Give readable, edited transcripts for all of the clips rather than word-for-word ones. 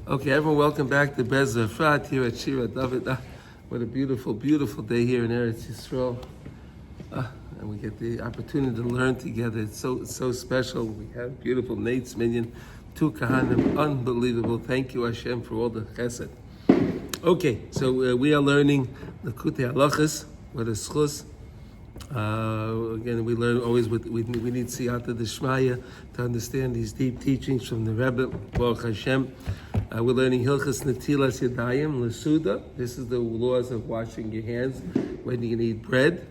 Okay, everyone, welcome back to Breslov Efrat here at Shira David. What a beautiful, beautiful day here in Eretz Yisrael. And we get the opportunity to learn together. It's so special. We have beautiful Nate's Minyan, two Kahanim, unbelievable. Thank you, Hashem, for all the chesed. Okay, so we are learning Likutey Halachos, what is chus. Again, we learn always we need siyata d'shmaya to understand these deep teachings from the Rebbi, Baruch Hashem. We're learning Hilchos Netilas Yadayim, L'Suda. This is the laws of washing your hands when you can eat bread.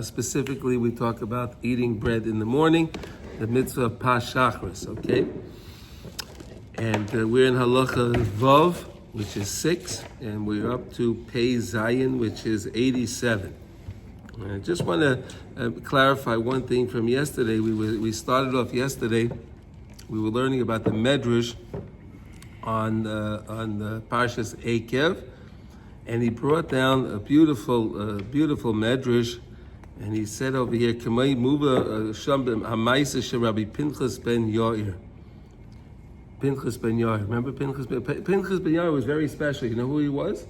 Specifically, we talk about eating bread in the morning, the mitzvah of Pas Shachris, okay? And we're in Halacha Vav, which is 6, and we're up to Pei Zayin, which is 87. I just want to clarify one thing from yesterday. We started off yesterday. We were learning about the Medrash on Parshas Eikev, and he brought down a beautiful Medrash, and he said over here, "Kamei muva shambim hamaisa sherabi Pinchas ben Yair." Pinchas ben Yair. Remember Pinchas ben Yair was very special. You know who he was?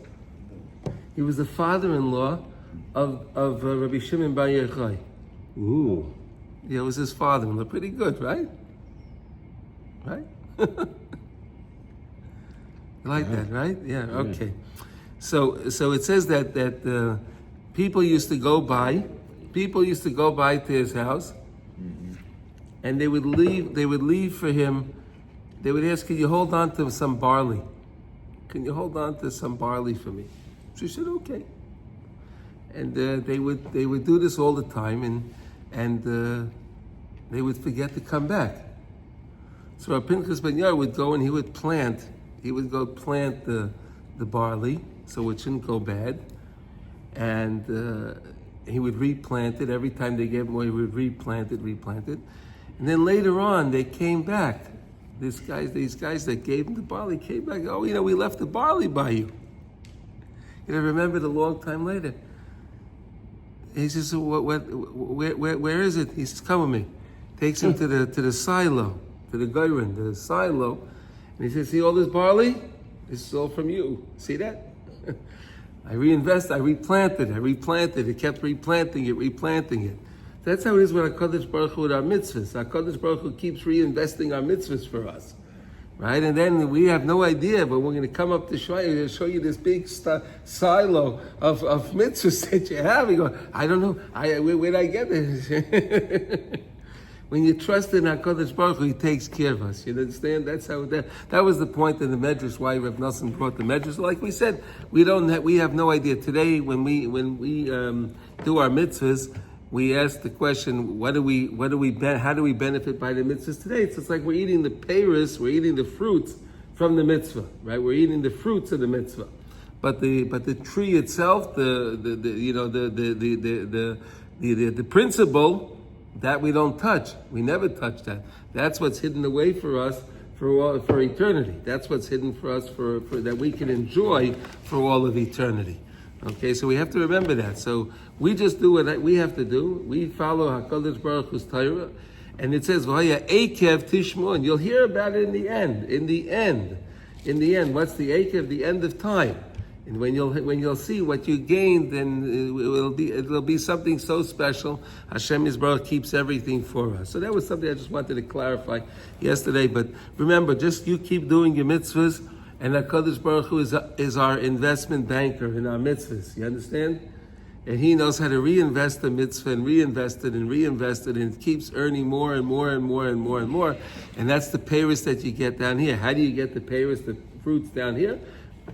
He was the father-in-law of Rabbi Shimon bar Yochai. Ooh. Yeah, it was his father-in-law. Pretty good, right? Right? You like that, right? Yeah, okay. So it says that people used to go by to his house, and they would leave for him. They would ask, "Can you hold on to some barley? Can you hold on to some barley for me?" She said, "Okay." And they would do this all the time, and they would forget to come back. So Pinchas ben Yair would go and he would go plant the barley so it shouldn't go bad, and he would replant it. Every time they gave him away, he would replant it, and then later on they came back. These guys that gave him the barley came back. "Oh, we left the barley by you." You remembered a long time later. He says, where is it? He says, "Come with me." Takes him to the silo, to the gairin, the silo. And he says, "See all this barley? This is all from you. See that? I replanted. It kept replanting it. That's how it is with HaKadosh Baruch Hu with our mitzvahs. HaKadosh Baruch Hu keeps reinvesting our mitzvahs for us. Right? And then we have no idea, but we're going to come up to show you this big silo of mitzvahs that you have. You go, "I don't know. Where did I get it?" When you trust in HaKadosh Baruch Hu, He takes care of us. You understand? That's how that was the point in the Medrash, why Reb Nosson brought the Medrash. Like we said, we have no idea. Today, when we do our mitzvahs, we ask the question, how do we benefit by the mitzvahs today? It's like we're eating the peiros, we're eating the fruits from the mitzvah, right? We're eating the fruits of the mitzvah, but the tree itself, the principle that we don't touch, we never touch that. That's what's hidden away for us for eternity. That's what's hidden for us for that we can enjoy for all of eternity. Okay, so we have to remember that. So we just do what we have to do. We follow HaKadosh Baruch Hu's Torah, and it says V'haya Eikev Tishmo, and you'll hear about it in the end. In the end, what's the Eikev? The end of time. And when you'll see what you gained, then it'll be something so special. Hashem Yisbarach keeps everything for us. So that was something I just wanted to clarify yesterday. But remember, just you keep doing your mitzvahs. And HaKadosh Baruch Hu is our investment banker in our mitzvahs. You understand? And He knows how to reinvest the mitzvah and reinvest it, and it keeps earning more and more and more and more and more. And that's the peiros that you get down here. How do you get the peiros, the fruits down here?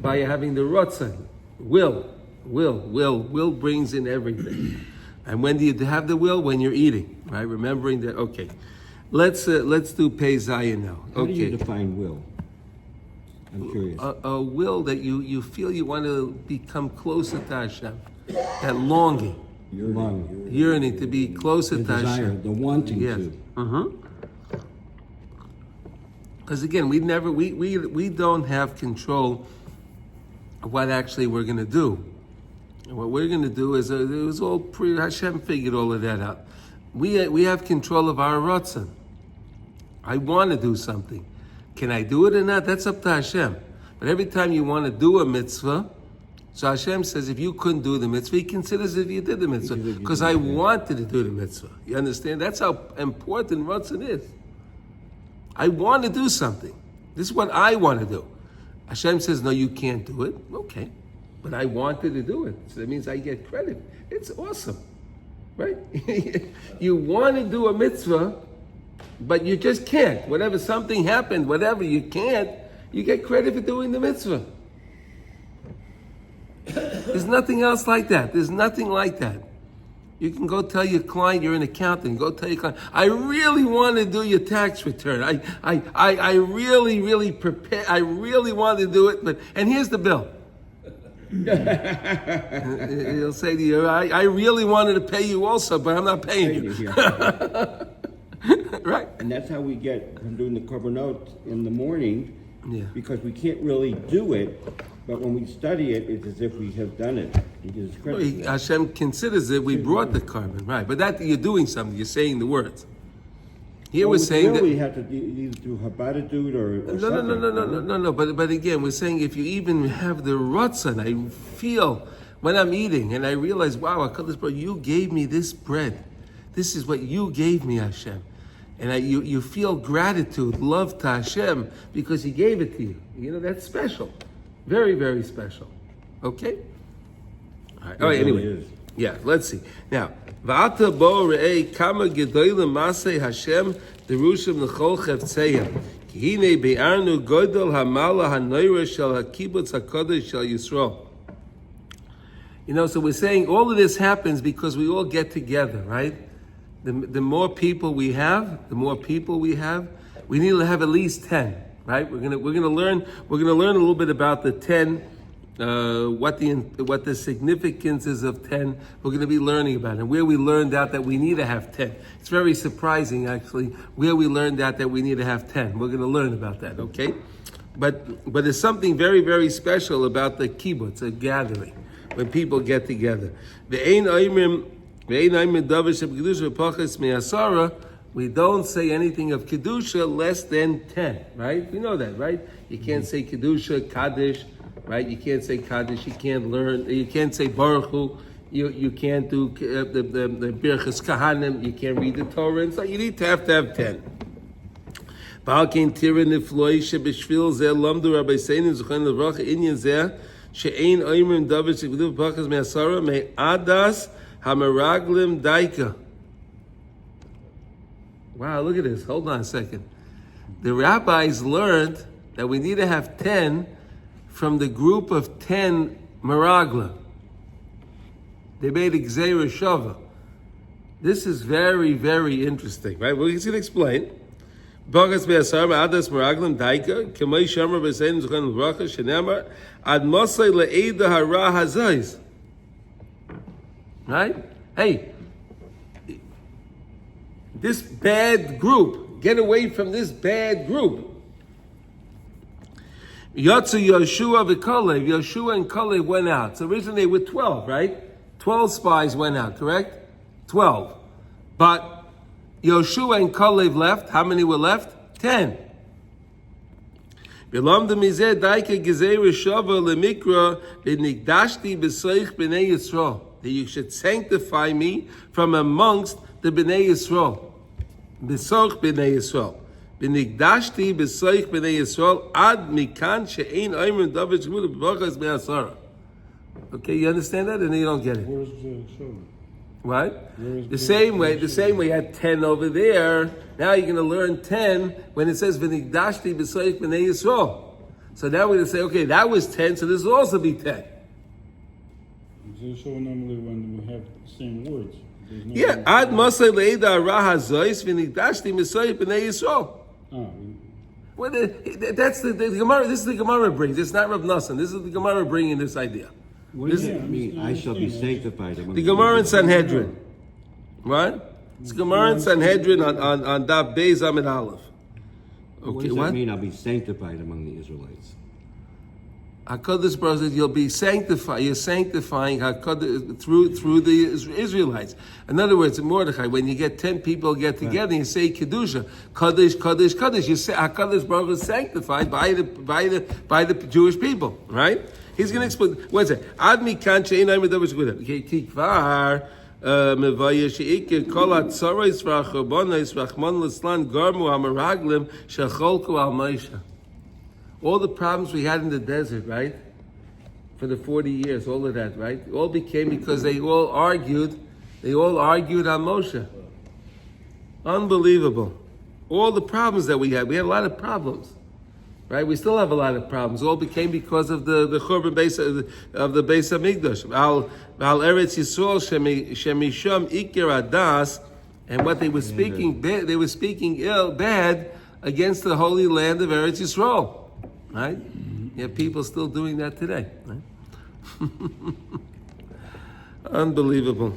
By having the rotzah, will. Will brings in everything. And when do you have the will? When you're eating, right? Remembering that. Okay, let's do Pei Zayin now. Okay. How do you define will? I'm curious. A will that you feel you want to become closer to Hashem. That longing. Yearning to be closer to desire, Hashem. the wanting to. Because again, we don't have control of what actually we're going to do. And what we're going to do is, it was all Hashem figured all of that out. We have control of our rotzah. I want to do something. Can I do it or not? That's up to Hashem. But every time you want to do a mitzvah, so Hashem says, if you couldn't do the mitzvah, He considers if you did the mitzvah. Because I wanted to do the mitzvah. You understand? That's how important Ratzon is. I want to do something. This is what I want to do. Hashem says, no, you can't do it. Okay. But I wanted to do it. So that means I get credit. It's awesome. Right? You want to do a mitzvah, but you just can't. Whatever, something happened, whatever, you can't, you get credit for doing the mitzvah. There's nothing else like that. There's nothing like that. You can go tell your client, you're an accountant, go tell your client, I really want to do your tax return. I really prepare, I really want to do it, and here's the bill. He'll say to you, I really wanted to pay you also, but I'm not paying you. Right? And that's how we get from doing the korbanot in the morning, because we can't really do it, but when we study it, it's as if we have done it. Because it's credit. Hashem considers it, we brought the carbon, right? But that you're doing something, you're saying the words. Here we're saying that we have to either do habadadut or something. No. But again, we're saying if you even have the ratzon, I feel when I'm eating and I realize, wow, HaKadosh Baruch Hu, you gave me this bread. This is what you gave me, Hashem. And you feel gratitude, love to Hashem because He gave it to you. You know, that's special. Very, very special. Okay? All right, anyway. Yeah, let's see. Now, V'ata bo re'ei kama gedolim masei Hashem derushim l'chol cheftzeyah. Ki hine be'arnu godol hamala hanoira shel hakibutz hakodesh shel Yisrael. You know, so we're saying all of this happens because we all get together, right? The more people we have, we need to have at least 10, right? We're gonna learn a little bit about the 10. What the significance is of 10, we're going to be learning about it. And where we learned out that we need to have 10. It's very surprising, actually, where we learned out that we need to have 10. We're going to learn about that, okay? But there's something very, very special about the kibbutz, a gathering, when people get together. We don't say anything of kedusha less than 10, right? We know that, right? You can't say kedusha, kaddish, right? You can't say Kaddish, you can't learn, you can't say Baruch Hu, you can't do the Birchas Kahanim, you can't read the Torah, and so you need to have 10. Balkein Tira Nifloi Shebeshvil Zeh Lamdu Rabbi Seinu Zuchan Levracha Inyan Zeh She'ein Oimrim David Shekvidu Pachas Me'asara Me'adas Hamaraglim Daika. Wow, look at this. Hold on a second. The rabbis learned that we need to have 10 from the group of 10 Meragla. They made a Gzeira Shava. This is very, very interesting, right? Well, you can explain. Bagas be'asar ma'adas Meraglim daika, k'may shamar b'sein zuchan l'bracha, shenemar, ad mosay le'eda hara hazayz. Right? Hey, this bad group, get away from this bad group. Yatsu Yoshua v'Kalev. Yoshua and Kalev went out. So originally they were 12, right? 12 spies went out, correct? 12. But Yoshua and Kalev left. How many were left? 10. That you should sanctify me from amongst the Bnei Yisrael. Besoch Bnei Yisrael. B'nigdashti b'soich b'nei Yisrael ad mikan she'ein oimrim david shmul b'bachas me'asara. Okay, you understand that, and then you don't get it. Where's the show? What? The same way you had 10 over there. Now you're going to learn 10 when it says v'nigdashti b'soich b'nei Yisrael. So now we're going to say, okay, that was 10, so this will also be 10. The show normally when we have the same words. Yeah, ad masay le'eda ra hazois v'nigdashti b'soich b'nei Yisrael. Well, that's the Gemara. This is the Gemara brings. It's not Rav Nassan. This is the Gemara bringing this idea. What does it mean? I shall be sanctified among the Gemara in Sanhedrin, right? It's Gemara in Sanhedrin on Daf Beis Amid Aleph. Okay, what does that mean? I'll be sanctified among the Israelites. HaKadosh Baruch says you'll be sanctified. You're sanctifying HaKadosh through the Israelites. In other words, in Mordechai, when you get 10 people get together, you say Kedusha, Kadosh, Kadosh, Kadosh. You say HaKadosh Baruch is sanctified by the Jewish people, right? He's going to explain. What's it? Ad mikan she'einai medaber shekudah. Kikvar mevaya she'ikir kol hatzaros v'achobonos v'achmon l'slan garmu hameraglim shecholku al Moshe. All the problems we had in the desert, right? For the 40 years, all of that, right? It all became because they all argued on Moshe. Unbelievable. All the problems that we had a lot of problems, right? We still have a lot of problems. It all became because of the Churban base of the Beis Hamikdash. Al Eretz Yisrael shemisham ikir adas, and what they were speaking bad against the holy land of Eretz Yisrael. Right? Yeah, people still doing that today. Right? Unbelievable.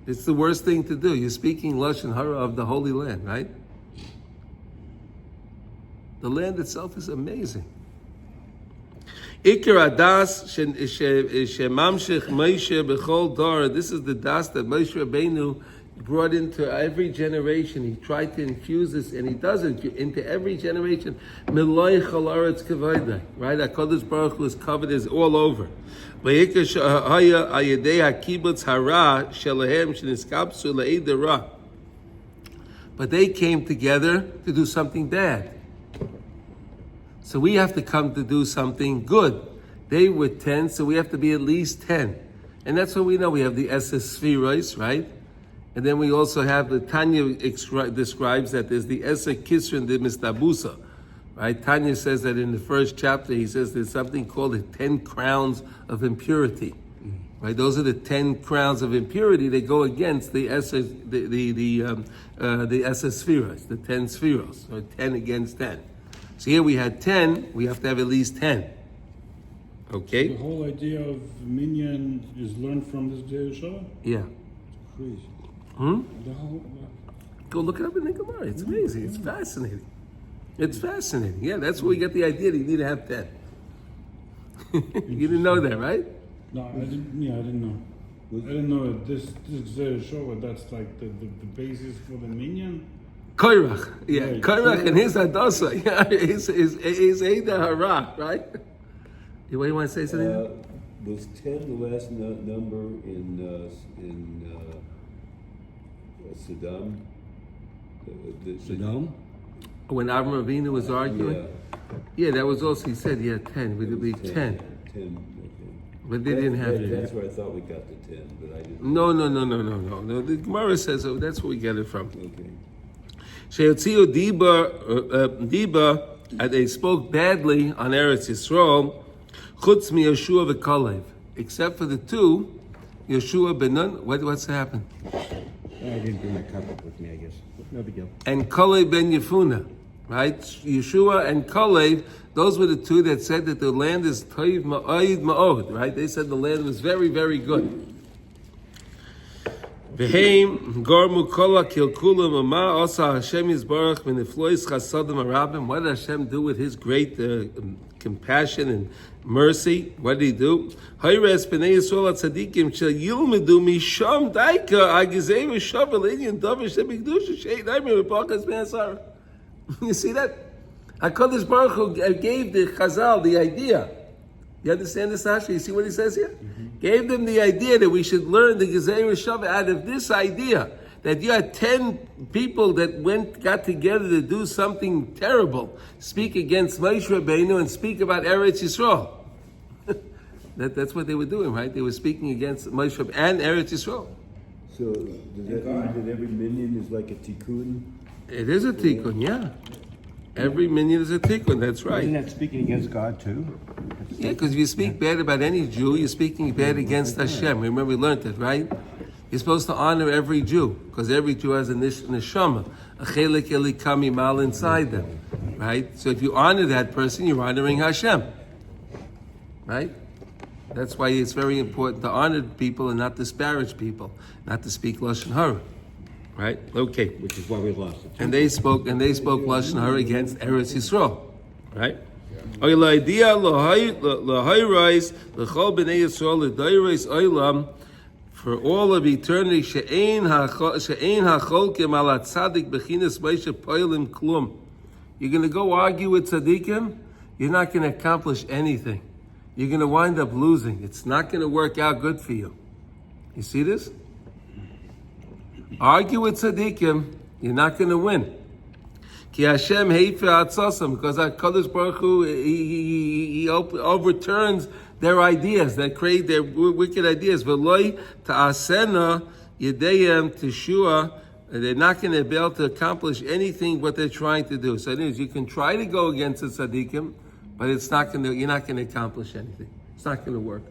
It's the worst thing to do. You're speaking Lashon Hara of the Holy Land, right? The land itself is amazing. Ikar Adas shemamshich Moshe b'chol dor. This is the das that Moshe Rabbeinu brought into every generation. He tried to infuse this, and he does it into every generation. Miloi chol aretz kavod, right? HaKadosh Baruch Hu is covered is all over. Vayikash haya ayedei hakibutz hara shelahem sheniskapsu le'ed ra. But they came together to do something bad. So we have to come to do something good. They were 10, so we have to be at least 10. And that's what we know. We have the Esses Spherois, right? And then we also have the Tanya describes that there's the Esa Kisrin de Mistabusa, right? Tanya says that in the first chapter, he says there's something called the 10 crowns of impurity, right? Those are the 10 crowns of impurity. They go against the Esa, the Esa Spheros, the 10 Spheros, or 10 against 10. So here we had 10. We have to have at least 10. Okay. The whole idea of Minyan is learned from this day of Shabbat? Yeah. It's crazy. The whole, Go look it up in the Gemara. It's amazing. It's fascinating. It's fascinating. Yeah, that's where we get the idea that you need to have 10. You didn't know that, right? no, I didn't know. I didn't know that this day of Shabbat, that's like the basis for the Minyan. Koirach. Yeah, Right. Koirach and his Adosa. Yeah, his Eida Hara, right? You want to say something? Was 10 the last number in Saddam? Saddam? When Avram Avinu was arguing? Yeah, that was also, he said, 10. Would it be 10? 10, okay. But they didn't have it. That's where I thought we got the 10, but I didn't. No. The Gemara says, that's where we get it from. Okay. Sheyotziu Diba, they spoke badly on Eretz Yisrael, Chutz mi Yeshua v'Kalev, except for the two, Yeshua ben Nun. What's happened? I didn't bring my cup up with me, I guess. No big deal. And Kalev ben Yefuna, right? Yeshua and Kalev, those were the two that said that the land is toiv ma'od, right? They said the land was very, very good. V'heim gormu kola kilkula mama osa Hashem yizbarach v'neflois chasadim arabim. What did Hashem do with His great compassion and mercy? What did He do? Hayres b'nei Yisrael tzadikim shel yilmedu misham daika agizei v'shavel inyan davar shebigdusha she'et naimir v'pakas b'asar. You see that? HaKadosh Baruch Hu gave the Chazal the idea. You understand this, Asher? You see what he says here? Gave them the idea that we should learn the Gezei Rishava out of this idea that you had 10 people that got together to do something terrible, speak against Moshe Rabbeinu and speak about Eretz Yisrael. That's what they were doing, right? They were speaking against Moshe Rabbeinu and Eretz Yisrael. So, does that mean that every minyan is like a tikkun? It is a tikkun, yeah. Every minyan is a tikkun, that's right. Isn't that speaking against God too? Yeah, because if you speak bad about any Jew, you're speaking bad against Hashem. Remember, we learned it, right? You're supposed to honor every Jew, because every Jew has a neshama, a chelik elikami mal inside them, right? So if you honor that person, you're honoring Hashem, right? That's why it's very important to honor people and not disparage people, not to speak lashon hara, right? Okay. Which is why we lost it. And they spoke lashon hara against Eretz Yisrael, right? For all of eternity, she'ein hacholkim ala tzadik bechinas Moshe poilim klum. You're going to go argue with tzaddikim, you're not going to accomplish anything. You're going to wind up losing. It's not going to work out good for you. You see this? Argue with tzaddikim, you're not going to win. Ki Hashem heifer atzosam, because HaKadosh Baruch Hu, he overturns their ideas, that create their wicked ideas. V'loi ta'asena yedeyem teshua. They're not going to be able to accomplish anything what they're trying to do. So anyways, you can try to go against the tzaddikim, but you're not going to accomplish anything. It's not going to work.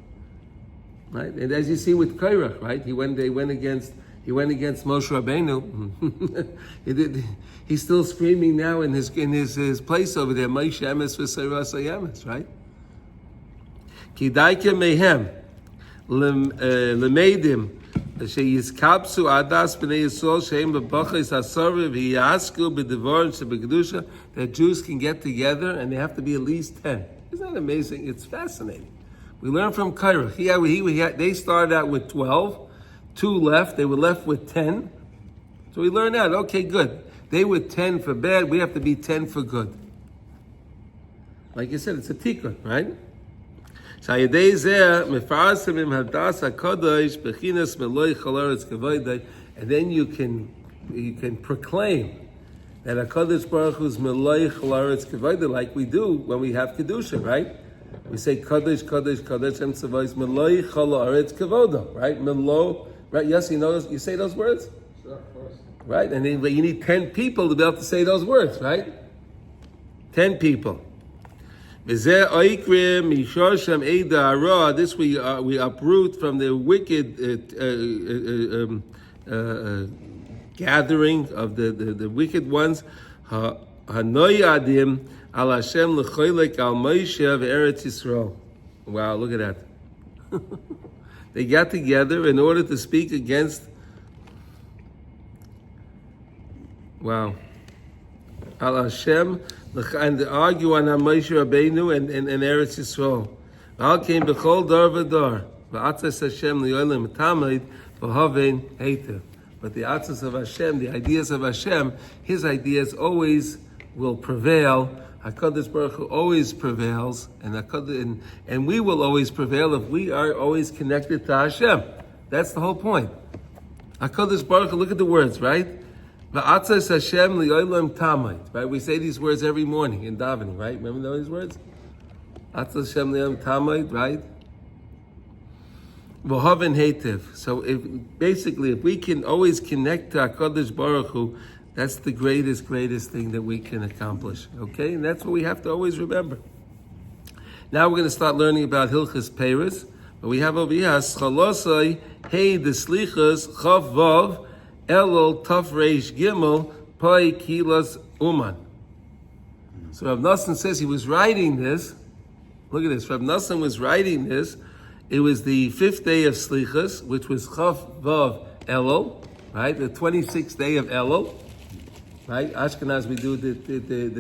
Right? And as you see with Korach, right? He went against Moshe Rabbeinu. He's still screaming now in his place over there, Moshe Emes v'Seirasa Emes, right? Kidayke mehem lemeidim sheyizkapsu adas b'nei Yisrael sheim b'bachis hasarev v'yasku b'devorim shebekdusha, that Jews can get together and they have to be at least 10. Isn't that amazing? It's fascinating. We learn from Korach. They started out with 12, 2 left. They were left with 10. So we learned out. Okay, good. They were 10 for bad. We have to be 10 for good. Like you said, it's a tikkun, right? And then you can proclaim that HaKadosh Baruch Hu is Meloi Chol Haaretz Kavod, like we do when we have Kedusha, right? We say Kadosh, Kadosh, Kadosh, Shem Tzavos, Meloi Chol Haaretz Kavod, right? Melo, right? Yes, you say those words? Sure, of course. Right? And then you need 10 people to be able to say those words, right? 10 people. This we uproot from the wicked gathering of the wicked ones. Hanoyadim al Hashem l'choylek al Moshe v'Eretz Yisrael. Wow, look at that. They got together in order to speak against. Wow. Al Hashem, and argue on Moshe Rabbeinu and Eretz Yisrael. Al came b'chol dar v'dar. V'atzas Hashem li'olam tamid v'havein heitev. But the atzas of Hashem, the ideas of Hashem, His ideas always will prevail. HaKadosh Baruch Hu always prevails, and we will always prevail if we are always connected to Hashem. That's the whole point. HaKadosh Baruch Hu, look at the words, right? V'atzas Hashem li'olam tamid. Right? We say these words every morning in davening, right? Remember those words? Atzas Hashem li'olam tamid, right? V'haven heitev. So if we can always connect to HaKadosh Baruch Hu, that's the greatest thing that we can accomplish. Okay? And that's what we have to always remember. Now we're going to start learning about Hilchas Peiros. But we have over here, Chalosai, Hey, the Slichas, Chav Vav, Elul, Taf Reish Gimel, Pai Kilas Uman. So Rav Nosson says he was writing this. Look at this. Rav Nosson was writing this. It was the 5th day of Slichas, which was Chav Vav Elul, right? The 26th day of Elul, right? Ashkenaz, we do the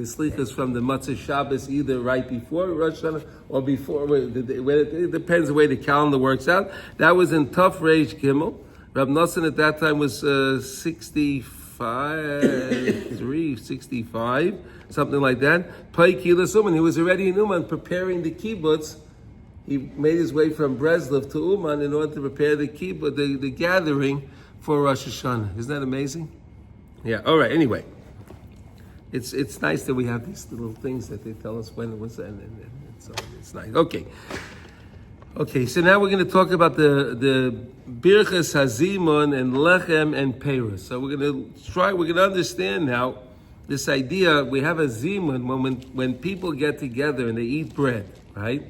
Slichas from the Matzah Shabbos either right before Rosh Hashanah or before, it depends the way the calendar works out. That was in Taf Reish Gimel. Rav Nosson at that time was 65, something like that. Pai Kilas Uman, he was already in Uman preparing the kibbutz. He made his way from Breslov to Uman in order to prepare the kibbutz, the gathering for Rosh Hashanah. Isn't that amazing? Yeah. All right. Anyway, it's nice that we have these little things that they tell us when it was, and so it's nice. Okay. So now we're going to talk about the Birchas Hazimon and Lechem and Peiros. So we're going to understand now this idea. We have a Zimun when people get together and they eat bread, right?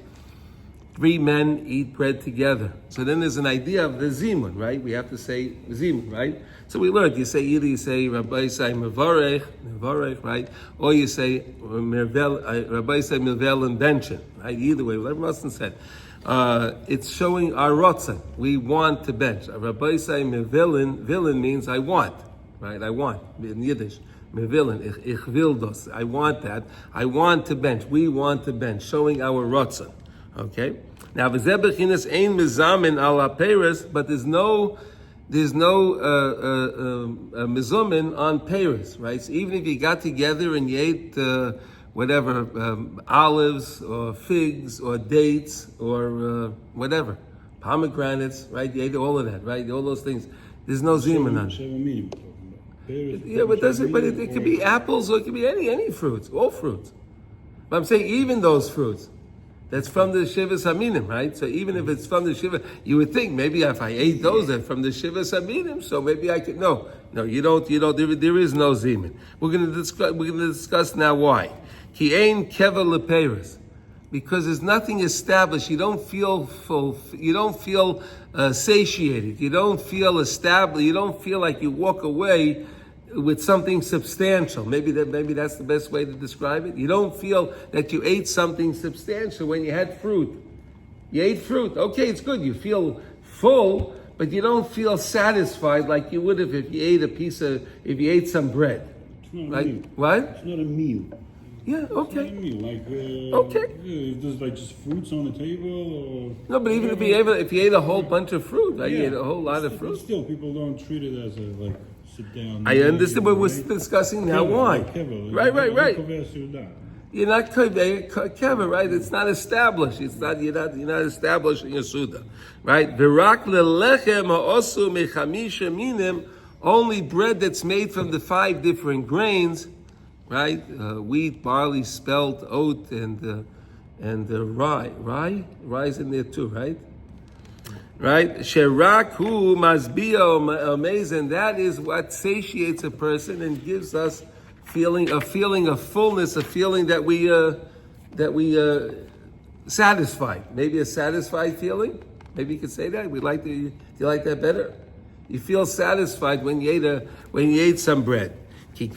3 men eat bread together. So then there's an idea of the zimun, right? We have to say zimun, right? So we learned, you say Rabbi say mevarech, right? Or you say Rabbi say milvel and benchen, right? Either way, whatever Muslim said. It's showing our rotzen. We want to bench. Rabbi say villain means I want, right? I want in Yiddish. Mevilin, ich will das. I want that. I want to bench. We want to bench, showing our rotzen. Okay? Now, v'zeh bechinas ein mizamin al ha-peres, but there's no mizumin on peres, right? So even if you got together and you ate olives or figs or dates or whatever, pomegranates, right? You ate all of that, right? All those things. There's no zimun on it. Yeah, but it could be apples or it could be any fruits, all fruits. But I'm saying even those fruits. That's from the Shivas Haminim, right? So even if it's from the Shiva, you would think maybe if I ate those, they're from the Shivas Haminim, so maybe I could. No, you don't. There is no zimun. We're going to discuss now why. Ki ein keva leperes, because there's nothing established. You don't feel full. You don't feel satiated. You don't feel established. You don't feel like you walk away with something substantial. Maybe that's the best way to describe it. You don't feel that you ate something substantial when you had fruit. You ate fruit. Okay, it's good. You feel full, but you don't feel satisfied like you would have if you ate some bread. It's not Right? a meal. What? It's not a meal. Yeah, It's not a okay. meal. Okay. If there's like just fruits on the table or... No, but even if you ate a whole bunch of fruit, right? You ate a whole lot of But fruit. still, people don't treat it as a sit down. I understand what we're right? discussing now. Why? Keva, Right. Keva. You're not keva, right? It's not established. You're not establishing a suda, right? V'rak lelechem ha'osu mechamisha minim, only bread that's made from the 5 different grains, right? Wheat, barley, spelt, oat, and rye. Rye's in there too, right? Right? Sherak hu masbia amazing. That is what satiates a person and gives us a feeling of fullness, a feeling that we satisfied. Maybe a satisfied feeling. Maybe you could say that. Do you like that better? You feel satisfied when you ate some bread. We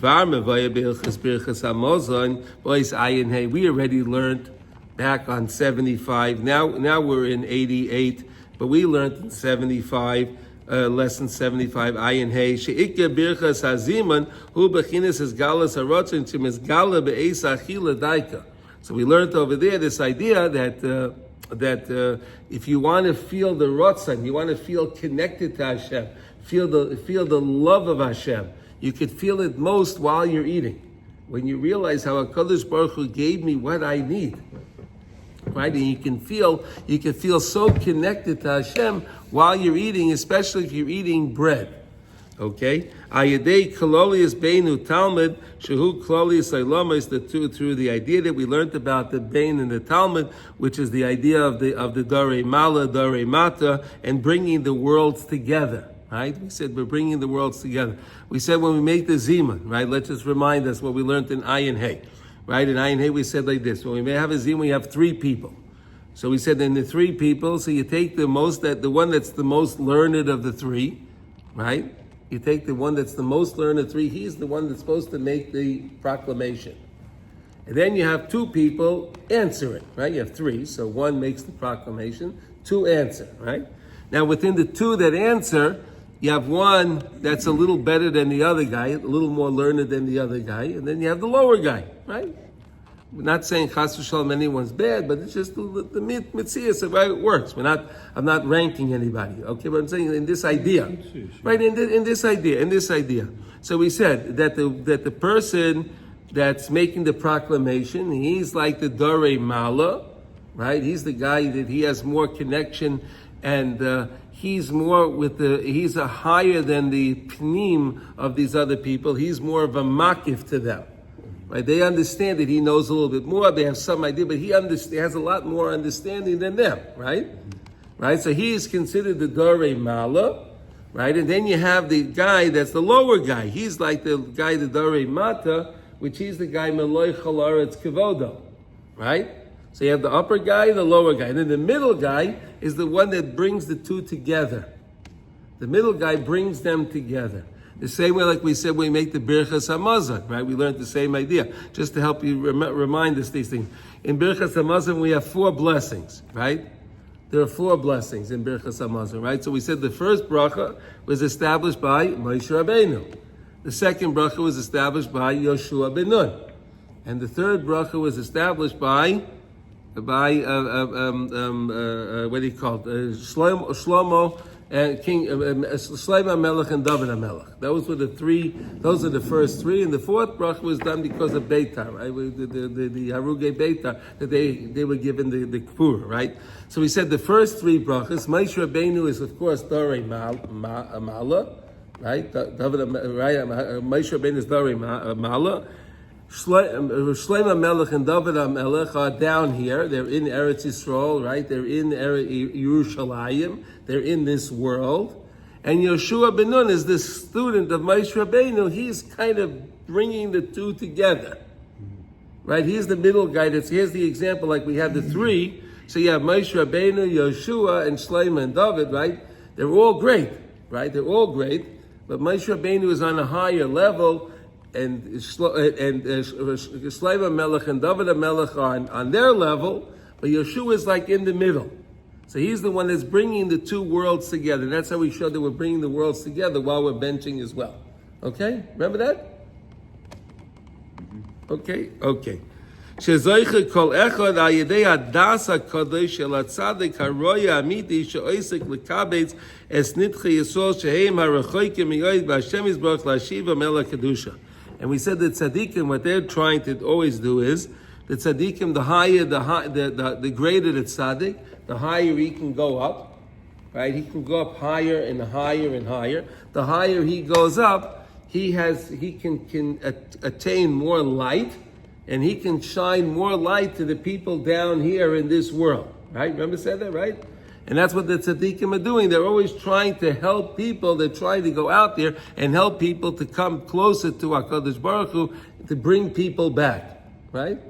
already learned back on 75. Now we're in 88. But we learned in 75, lesson 75, Ayin Hey, She'ikya birchas haziman, hu bechinas es galas harotzin, tzim es gala be'es achila daika. So we learned over there this idea that if you want to feel the rotzan, you want to feel connected to Hashem, feel the love of Hashem, you could feel it most while you're eating. When you realize how HaKadosh Baruch Hu gave me what I need. Right, and you can feel so connected to Hashem while you're eating, especially if you're eating bread. Okay, Ayadei Kololius Beinu Talmud Shehu Kololius Ailama is through the idea that we learned about the Bein in the Talmud, which is the idea of the Darei Mala, Darei Mata, and bringing the worlds together. Right, we said we're bringing the worlds together. We said when we make the Zima, right, let's just remind us what we learned in Ayin Hey. Right, in Ayin Hey we said like this: when we may have a zim, we have 3 people. So we said in the 3 people, so you take the one that's the most learned of the 3, right? You take the one that's the most learned of 3. He's the one that's supposed to make the proclamation, and then you have 2 people answer it. Right, you have 3, so 1 makes the proclamation, 2 answer. Right, now within the 2 that answer, you have 1 that's a little better than the other guy, a little more learned than the other guy, and then you have the lower guy, right? We're not saying chas v'shalom anyone's bad, but it's just the mitzias of how it works. I'm not ranking anybody, okay? But I'm saying in this idea, right? In this idea. So we said that the person that's making the proclamation, he's like the Darei Mala, right? He's the guy that he has more connection and. He's higher than the pnim of these other people. He's more of a makif to them. Right? They understand that he knows a little bit more. They have some idea, but he has a lot more understanding than them. Right? Right? So he is considered the Darei Mala. Right? And then you have the guy that's the lower guy. He's like the guy, the Darei Mata, which he's the guy Meloi Chalaretz Kevodo. Right? So you have the upper guy and the lower guy. And then the middle guy is the one that brings the 2 together. The middle guy brings them together. The same way like we said we make the Birchas HaMazon, right? We learned the same idea. Just to help you remind us these things. In Birchas HaMazon we have 4 blessings, right? There are 4 blessings in Birchas HaMazon, right? So we said the first bracha was established by Moshe Rabbeinu. The second bracha was established by Yoshua ben Nun. And the third bracha was established by what do you call it? Shlomo, King Shlomo Melech and David Melech. Those are the first three, and the fourth bracha was done because of Beitar, right? The Haruge Beitar, that they were given the Kfur, right? So we said the first three brachas. Moshe Rabbeinu is of course Darei Mala, right? David, right? Moshe Rabbeinu is Darei Mala. Shlomo Melech and David Melech are down here. They're in Eretz Yisrael, right? They're in Yerushalayim. They're in this world. And Yoshua ben Nun is the student of Moshe Rabbeinu. He's kind of bringing the two together, right? He's the middle guy. Here's the example, like we have the three. So you have Moshe Rabbeinu, Yoshua, and Shlomo and David, right? They're all great, right? They're all great. But Moshe Rabbeinu is on a higher level. And Shlomo Melech and David Melech are on their level, but Yeshua is like in the middle. So he's the one that's bringing the two worlds together. And that's how we showed that we're bringing the worlds together while we're benching as well. Okay? Remember that? Okay? Okay. Shezoiche kol echad al yedei hadas hakadosh shel hatzadik haroya amiti sheoisek lekabetz es nitche yisol shehem harachoykim miyoid b'Hashem yisborach lashiva melech kedusha. And we said that tzaddikim, what they're trying to always do is, the tzaddikim, the greater the tzaddik, the higher he can go up, right? He can go up higher and higher and higher. The higher he goes up, he can attain more light, and he can shine more light to the people down here in this world, right? Remember said that, right? And that's what the tzaddikim are doing. They're always trying to help people. They're trying to go out there and help people to come closer to HaKadosh Baruch Hu, to bring people back, right?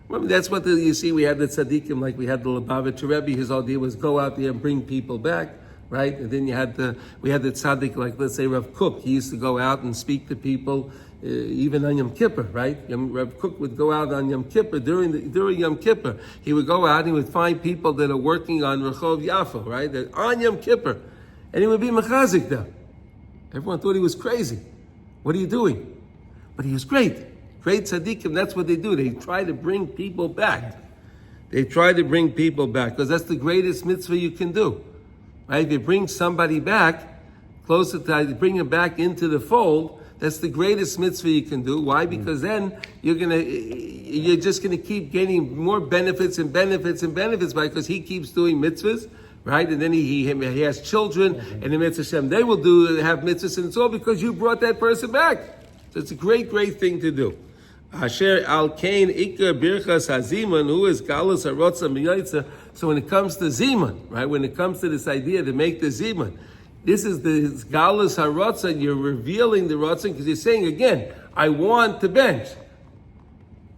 Remember, that's what you see. We had the tzaddikim, like we had the Lubavitcher Rebbi. His idea was go out there and bring people back, right? And then we had the tzaddik, like let's say Rav Kook. He used to go out and speak to people, even on Yom Kippur, right? Rav Kook would go out on Yom Kippur, during Yom Kippur. He would go out and he would find people that are working on Rehov Yafo, right? That on Yom Kippur. And he would be mechazik them. Everyone thought he was crazy. What are you doing? But he was great. Great tzaddikim, that's what they do. They try to bring people back. They try to bring people back, because that's the greatest mitzvah you can do, right? If you bring somebody back, closer to, bring them back into the fold, that's the greatest mitzvah you can do. Why? Because then you're just gonna keep getting more benefits and benefits and benefits, right? Because he keeps doing mitzvahs, right? And then he has children, and the mitzvah Hashem, they will have mitzvahs, and it's all because you brought that person back. So it's a great, great thing to do. Asher al kain ikar birchas haziman, who is galus harotza miyaitza. So when it comes to ziman, right? When it comes to this idea to make the ziman, this is the galus harotza. You're revealing the rotza because you're saying again, I want to bench.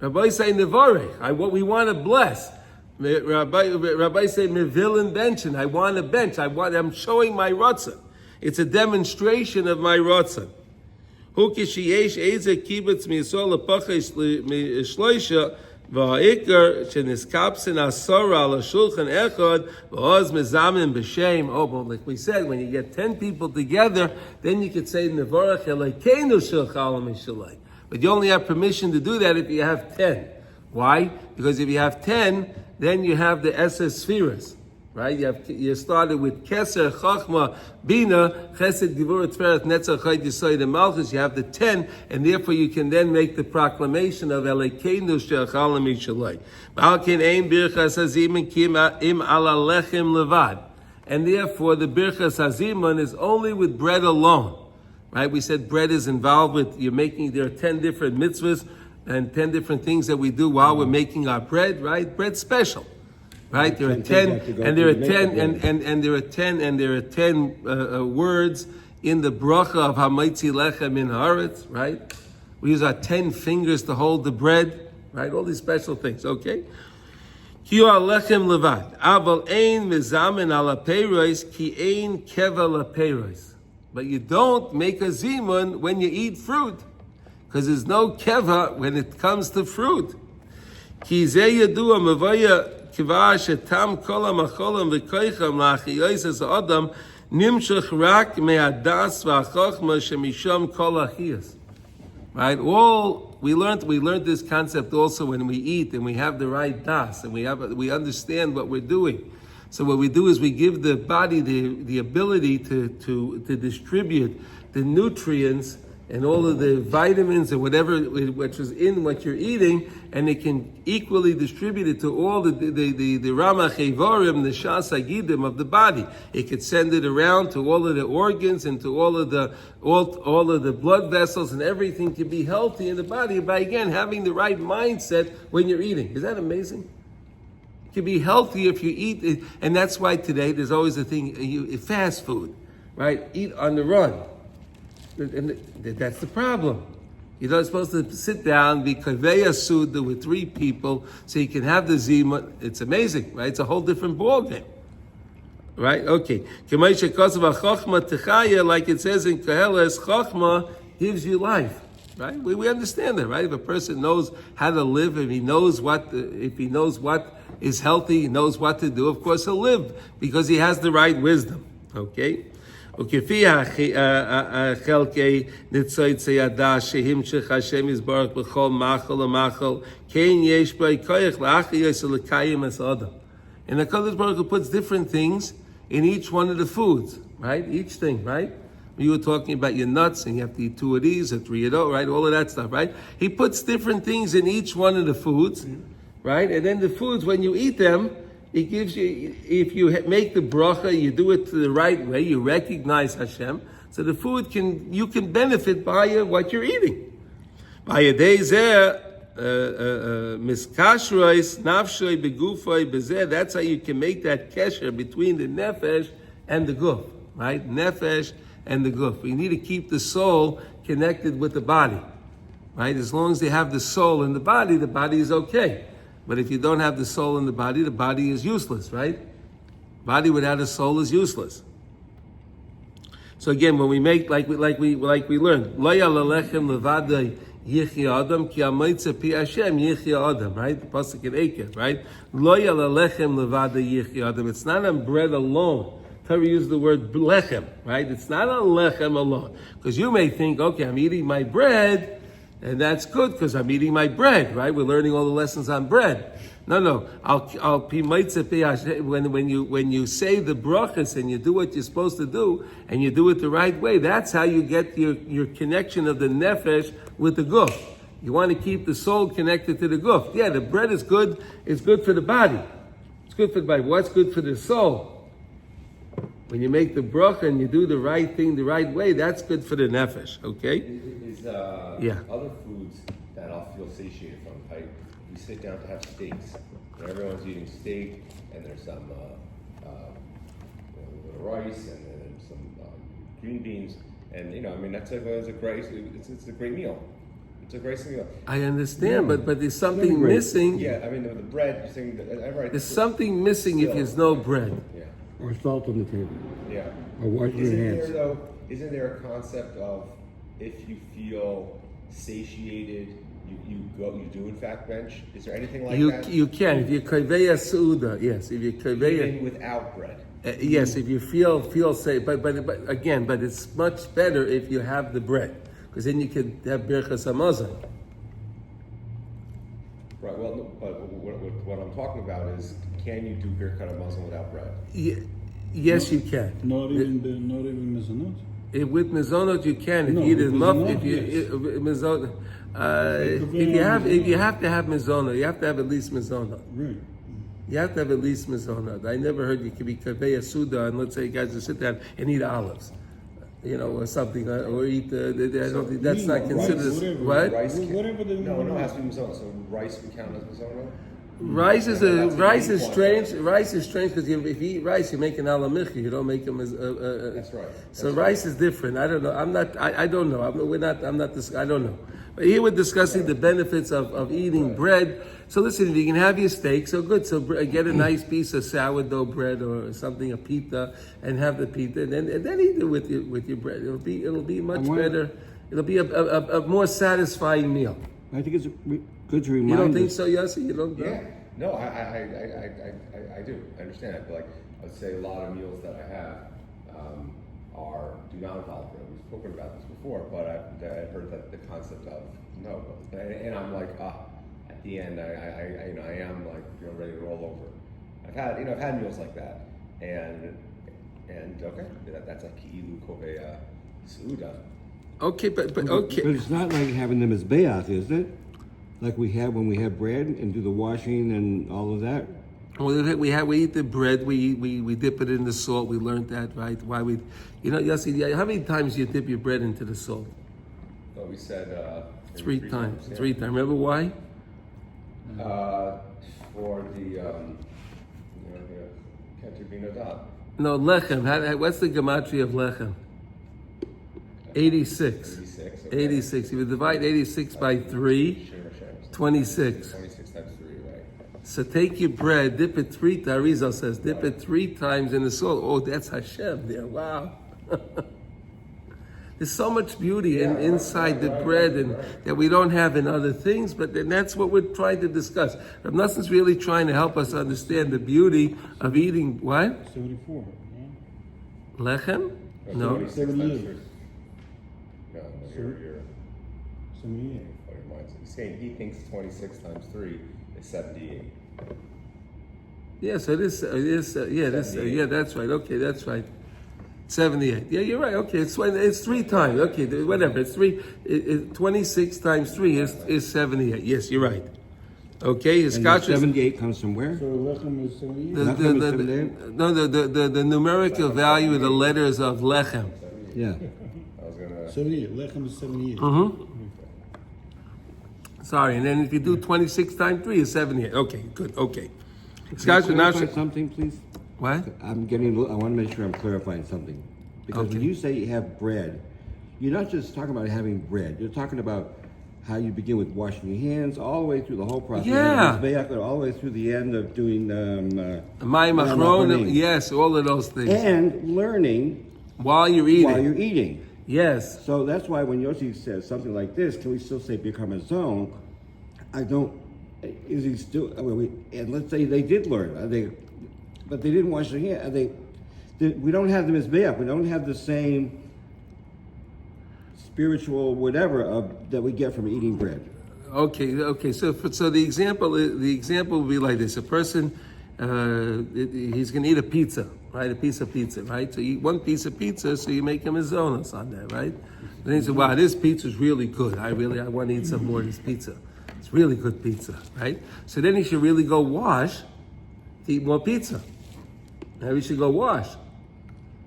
Rabbi say nevarech. We want to bless. Rabbi say mevilin benching. I want to bench. I'm showing my rotza. It's a demonstration of my rotza. Hu kishiyesh eze kibutz miyisol lepachesh shloisha v'ha'ikar sheniskapsin asora al shulchan echad v'oz mezamin b'shem. Oh, but like we said, when you get 10 people together, then you could say nevarach elokeinu shel chalam mishalei. But you only have permission to do that if you have 10. Why? Because if you have 10, then you have the Esses Spheres. Right? You started with Keser, Chachma, Bina, Chesed, Gevurah, Tiferet, Netzach, Chayt, Yisoid, and Malchus. You have the 10, and therefore you can then make the proclamation of Elokeinu She'achal Mishalei. B'alkein ein birchas hazimun kim im ala lechem levad. And therefore the birchas hazimun is only with bread alone. Right? We said bread is involved with, there are 10 different mitzvahs and 10 different things that we do while we're making our bread, right? Bread's special. Right, there are 10, and there are 10, and there are 10, and there are 10 words in the bracha of Hamaitzi Lechem in Haaretz. Right, we use our 10 fingers to hold the bread. Right, all these special things. Okay. Ki Lechem levad, aval ein mizamin ala peiros ki ein keva la peiros. But you don't make a zimun when you eat fruit, because there's no keva when it comes to fruit. Ki zeh yadua mavaya. Kivar shetam kol hamacholam v'koicham la'achiyos as adam Nimshach rak me'adas v'achachma shemisham kol achiyas. Right? All we learned this concept also when we eat and we have the right das and we understand what we're doing. So what we do is we give the body the ability to distribute the nutrients and all of the vitamins and whatever which is in what you're eating, and it can equally distribute it to all the ramach evorim, the shas hagidim of the body. It could send it around to all of the organs and to all of the blood vessels, and everything can be healthy in the body by, again, having the right mindset when you're eating. Is that amazing? It can be healthy if you eat it, and that's why today there's always a thing, fast food, right? Eat on the run. And that's the problem. You're not supposed to sit down, be kaveya suda with 3 people, so you can have the zima. It's amazing, right? It's a whole different ballgame, right? Okay. Like it says in Koheles, Chochma gives you life, right? We understand that, right? If a person knows how to live, if he knows what is healthy, he knows what to do, of course he'll live because he has the right wisdom, okay? וכפי חלקי ניצוצי הדעת שהמשך השם יזברך בכל מחל ומחל, כן יש בו כוח להחייס ולקיים את האדם. And the HaKadosh Baruch Hu puts different things in each one of the foods, right? Each thing, right? You were talking about your nuts, and you have to eat 2 of these or 3 of those, right? All of that stuff, right? He puts different things in each one of the foods, right? And then the foods, when you eat them, it gives you, if you make the bracha, you do it the right way, you recognize Hashem, so the food you can benefit by what you're eating. By a day miskashrois nafshoy begufay bezeh. That's how you can make that kesher between the nefesh and the guf, right? Nefesh and the guf. You need to keep the soul connected with the body, right? As long as they have the soul in the body is okay. But if you don't have the soul in the body is useless, right? Body without a soul is useless. So again, when we make like we learned, lo yalechem levada yichya adam ki amitza pi Hashem yichya adam, right? The pasuk in Ekev, right? Lo yalechem levada yichya adam. It's not on bread alone. Torah uses the word lechem, right? It's not on lechem alone, because you may think, okay, I'm eating my bread. And that's good because I'm eating my bread, right? We're learning all the lessons on bread. No. When you say the brachas and you do what you're supposed to do and you do it the right way, that's how you get your connection of the nefesh with the guf. You want to keep the soul connected to the guf. Yeah, the bread is good. It's good for the body. It's good for the body. What's good for the soul? When you make the bracha and you do the right thing the right way, that's good for the nefesh, okay? Other foods that I'll feel satiated from. We sit down to have steaks, and everyone's eating steak, and there's some a little bit of rice, and then some green beans, and that's a great. It's a great meal. It's a great meal. I understand, but there's something missing. Yeah, the bread. You're saying that, there's something missing if there's no bread. Yeah. Or salt on the table. Yeah. Or washing your hands. Isn't there a concept of if you feel satiated, you do in fact bench? Is there anything like that? You can. If you're kaveya suda, yes. If you're kaveya, even without bread. Yes, if you feel safe, but it's much better if you have the bread, because then you can have birchas hamazon. Right. Well, but what I'm talking about is, can you do birkat hamazon without bread? Yes, you can. Not even mezonot. With mezonot you can. If No, you eat enough, mezonot, mezonot. If you have to have mezonot, you have to have at least mezonot. Right. You have to have at least mezonot. I never heard you could be kaveya suda and let's say you guys just sit down and eat olives, or something, or eat. I don't think that's not considered. What? Rice Whatever they no, it has to be mezonot. So rice would count as mezonot. Rice is strange. Rice is strange because if you eat rice, you make an alamichi. You don't make them as. That's right. So rice is different. I don't know. I'm not. I don't know. I don't know. But here we're discussing the benefits of eating bread. So listen, if you can have your steak, so good. So get a nice piece of sourdough bread or something, a pita, and have the pita, and then eat it with your bread. It'll be much better. It'll be a more satisfying meal. I think it's good to remind You don't us. think so, Yossi? You don't? Yeah. No, I do. I understand it. But I would say a lot of meals that I have, do not involve bread. We've spoken about this before, but I've heard that the concept of no, and I'm like, at the end, I am like ready to roll over. I've had meals like that, and okay, that's a ki'ilu kovea suda. Okay, but okay. But it's not like having them as bayach, is it? Like we have when we have bread and do the washing and all of that? Well, we eat the bread, we dip it in the salt. We learned that, right? Why we, Yossi, how many times do you dip your bread into the salt? Well, we said three times. Yeah. 3 times. Remember why? For the Ketubino dot. No, lechem. What's the gematria of lechem? 86. 86. 86. If you divide 86 by 3, 26. 26 times 3, right? So take your bread, dip it 3 times. Arizal says, dip it 3 times in the salt. Oh, that's Hashem there. Wow. There's so much beauty inside the bread and that we don't have in other things, but then that's what we're trying to discuss. Rav Nassan's really trying to help us understand the beauty of eating what? 74. Lechem? No. 26 times 78. 3. No, you're 78. He's saying he thinks 26 times 3 is 78. Yes, it is. Yeah, that's right. Okay, that's right. 78. Yeah, you're right. Okay, it's 3 times. Okay, whatever. It's 26 times 3 is 78. Yes, you're right. Okay, his And kasha. 78 comes from where? So lechem is 78? The numerical value of the letters of lechem. Yeah. I was gonna. 78. Lechem is 78. Sorry, and then if you do 26 times 3 is 78. Okay, good. Okay. His Can you kasha now. clarify something, please? What? I want to make sure I'm clarifying something. Because when Okay. you say you have bread, you're not just talking about having bread. You're talking about how you begin with washing your hands all the way through the whole process. Yeah. All the way through the end of doing Mayim Mayim achronim. achronim. Yes, all of those things. and learning While you're eating. while you're eating. Yes. So that's why when Yossi says something like this, can we still say become a zone? I don't. Is he still? And let's say they did learn. But they didn't wash their hands. We don't have them as bayach. We don't have the same spiritual whatever that we get from eating bread. Okay. So the example will be like this: a person, he's going to eat a pizza, right? A piece of pizza, right? So you eat one piece of pizza, so you make him a zonos on that, right? Then he said, "Wow, this pizza is really good. I want to eat some more of this pizza. It's really good pizza, right?" So then he should really go wash to eat more pizza. Now he should go wash,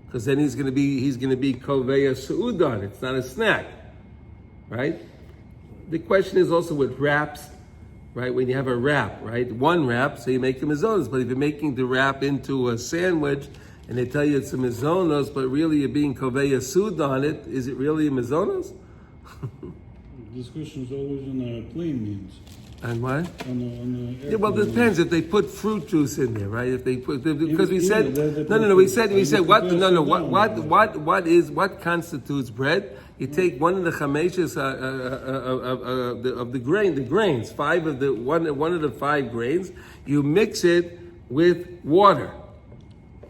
because then he's going to be koveya su'udan. It's not a snack, right? The question is also with wraps, right? When you have a wrap, right? One wrap, so you make a mizonos. But if you're making the wrap into a sandwich and they tell you it's a mizonos, but really you're being koveya sud on it, is it really a mizonos? This question is always on the plain means. And what? On the Yeah, well, it depends if they put fruit juice in there, right? If they put, because we Yeah, said they put no. We fruit. said what? They No. put What constitutes bread? You take one of the chameshes of the grains, 5 of the one of the 5 grains. You mix it with water,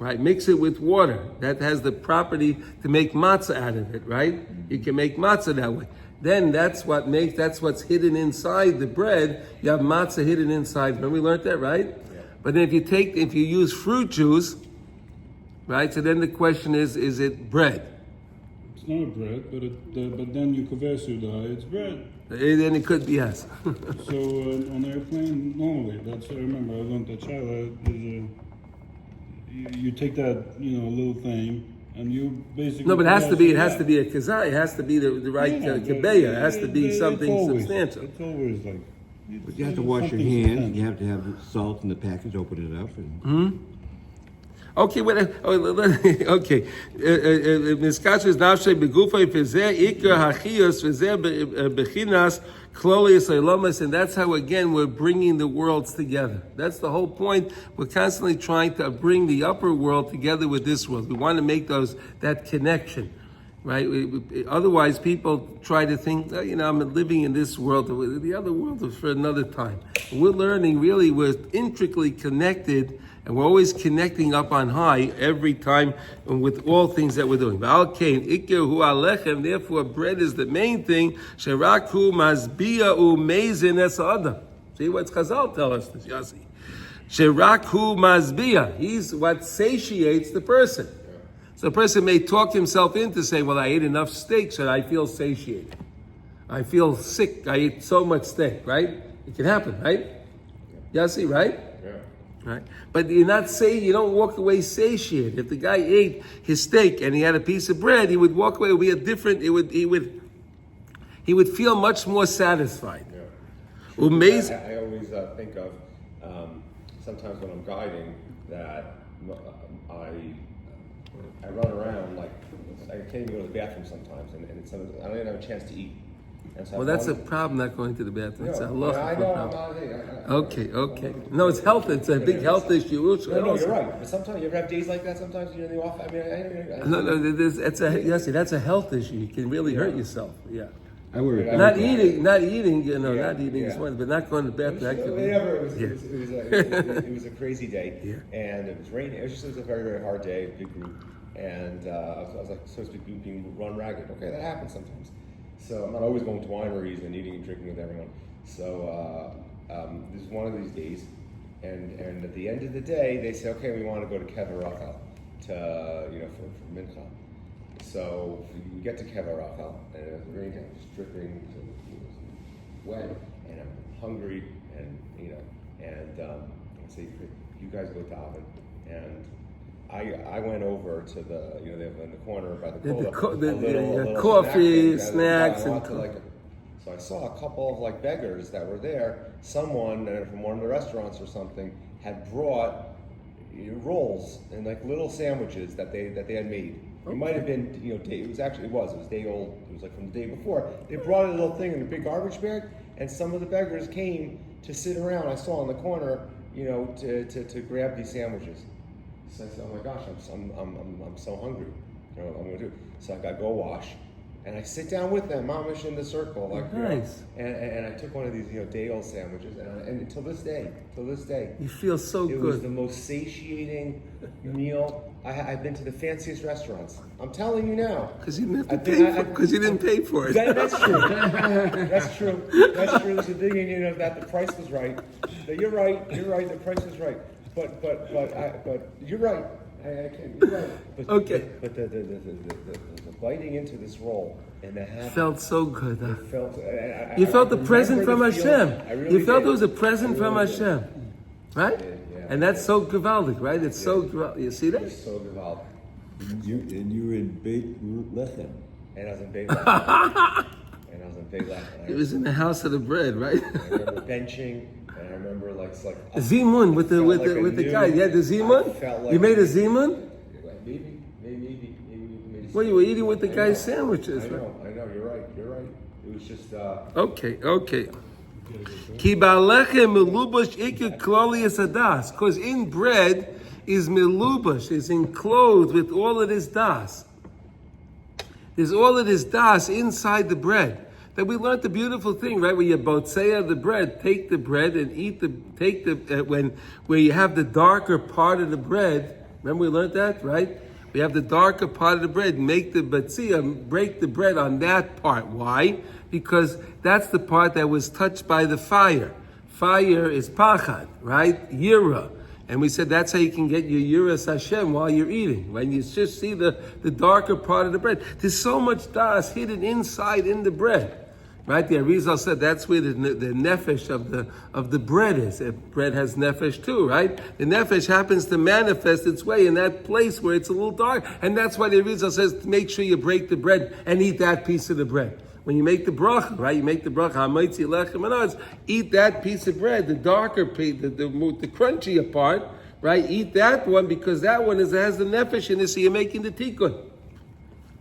right? Mix it with water. That has the property to make matzah out of it, right? You can make matzah that way. Then that's what's hidden inside the bread. You have matzah hidden inside. Remember we learned that, right? Yeah. But then if you use fruit juice, right? So then the question is it bread? It's not bread, but then you kovesuda, it's bread. Then it could be yes. So on airplane, normally, that's I remember I learned that Chila you take that little thing. And you basically No, but it has to be a kazai. It has to be the right kebeya. It has to be something substantial. It's always like. But you have to wash your hands. You have to have salt in the package. Open it up. Okay, okay. Miskachas nafshe begufay fezeh ikar hachiyos fezeh bechinas klolius eilomas, and that's how again we're bringing the worlds together. That's the whole point. We're constantly trying to bring the upper world together with this world. We want to make that connection, right? Otherwise, people try to think, I'm living in this world. The other world is for another time. We're learning. Really, we're intricately connected And we're always connecting up on high every time and with all things that we're doing. Therefore, bread is the main thing. See what Chazal tell us this, Yossi. Sherakhu mazbia. He's what satiates the person. So a person may talk himself into saying, well, I ate enough steak, so I feel satiated. I feel sick. I ate so much steak, right? It can happen, right? Yossi, right? Yeah. Right? But you don't walk away satiated. If the guy ate his steak and he had a piece of bread, he would walk away. It would be a different. He would feel much more satisfied. Yeah. Amazing. I always think of sometimes when I'm guiding that I run around like I can't even go to the bathroom sometimes, and I don't even have a chance to eat. And so Well, that's a problem, not going to the bathroom. It's a I halachic know. problem. Okay. No, it's health. It's a big health issue. No, you're right. But sometimes you ever have days like that. Sometimes you're in the office. That's a health issue. You can really hurt yourself. Yeah. I worry. Not eating. Not eating is one, but not going to the bathroom. It was a crazy day, and it was raining. It was a very, very hard day, a big group, and I was like supposed to be being run ragged. Okay, that happens sometimes. So I'm not always going to wineries and eating and drinking with everyone. So this is one of these days, and at the end of the day, they say, okay, we want to go to Kever Rachel for Mincha. So we get to Kever Rachel, and it was raining, it was dripping, it was wet, and I'm hungry, and I say, you guys go to Oven, and I went over to the they have in the corner by the cola, coffee, snacks, so I saw a couple of beggars that were there. Someone from one of the restaurants or something had brought rolls and little sandwiches that they had made. It might have been it was day old. It was from the day before. They brought a little thing in a big garbage bag, and some of the beggars came to sit around. I saw in the corner, to grab these sandwiches. So I said, oh my gosh, I'm so hungry. I'm gonna do. So I go wash, and I sit down with them, mamish in the circle, nice. And I took one of these day old sandwiches, and until this day, you feel so it good. It was the most satiating meal. I've been to the fanciest restaurants. I'm telling you now. Because you didn't pay for it. That's true. That's true. There's a thing that the price was right. You're right. The price was right. But you're right. You're right. But, okay. But the biting into this roll and the habit felt so good. Huh? You felt the present from Hashem. You felt did. it was a present from Hashem, right? Yeah. And that's so gewaldic, right? It's so gewaldic. You see that? It's so gewaldic. And you were in Beit Lechem. And I was in Beit Lechem. It was in the house of the bread, right? I remember benching. And I remember Zimun with the guy. You had the Zimun? You made a Zimun? Maybe. Well, you were eating with the guy's sandwiches. I know. You're right. It was just. Okay. Because in bread is melubash, is enclosed with all of this das. There's all of this das inside the bread. That we learned the beautiful thing, right? Where you botzeya the bread, take the bread and where you have the darker part of the bread. Remember we learned that, right? We have the darker part of the bread. Make the botzeya, break the bread on that part. Why? Because that's the part that was touched by the fire. Fire is pachad, right? Yira. And we said that's how you can get your yiras Hashem while you're eating. When you just see the darker part of the bread. There's so much das hidden inside in the bread. Right? The Arizal said that's where the nefesh of the bread is. Bread has nefesh too, right? The nefesh happens to manifest its way in that place where it's a little dark. And that's why the Arizal says make sure you break the bread and eat that piece of the bread. When you make the bracha, right? You make the bracha, hamaitzi lechem anaz, eat that piece of bread, the darker piece, the crunchier part, right? Eat that one because that one has the nefesh in it, so you're making the tikkun.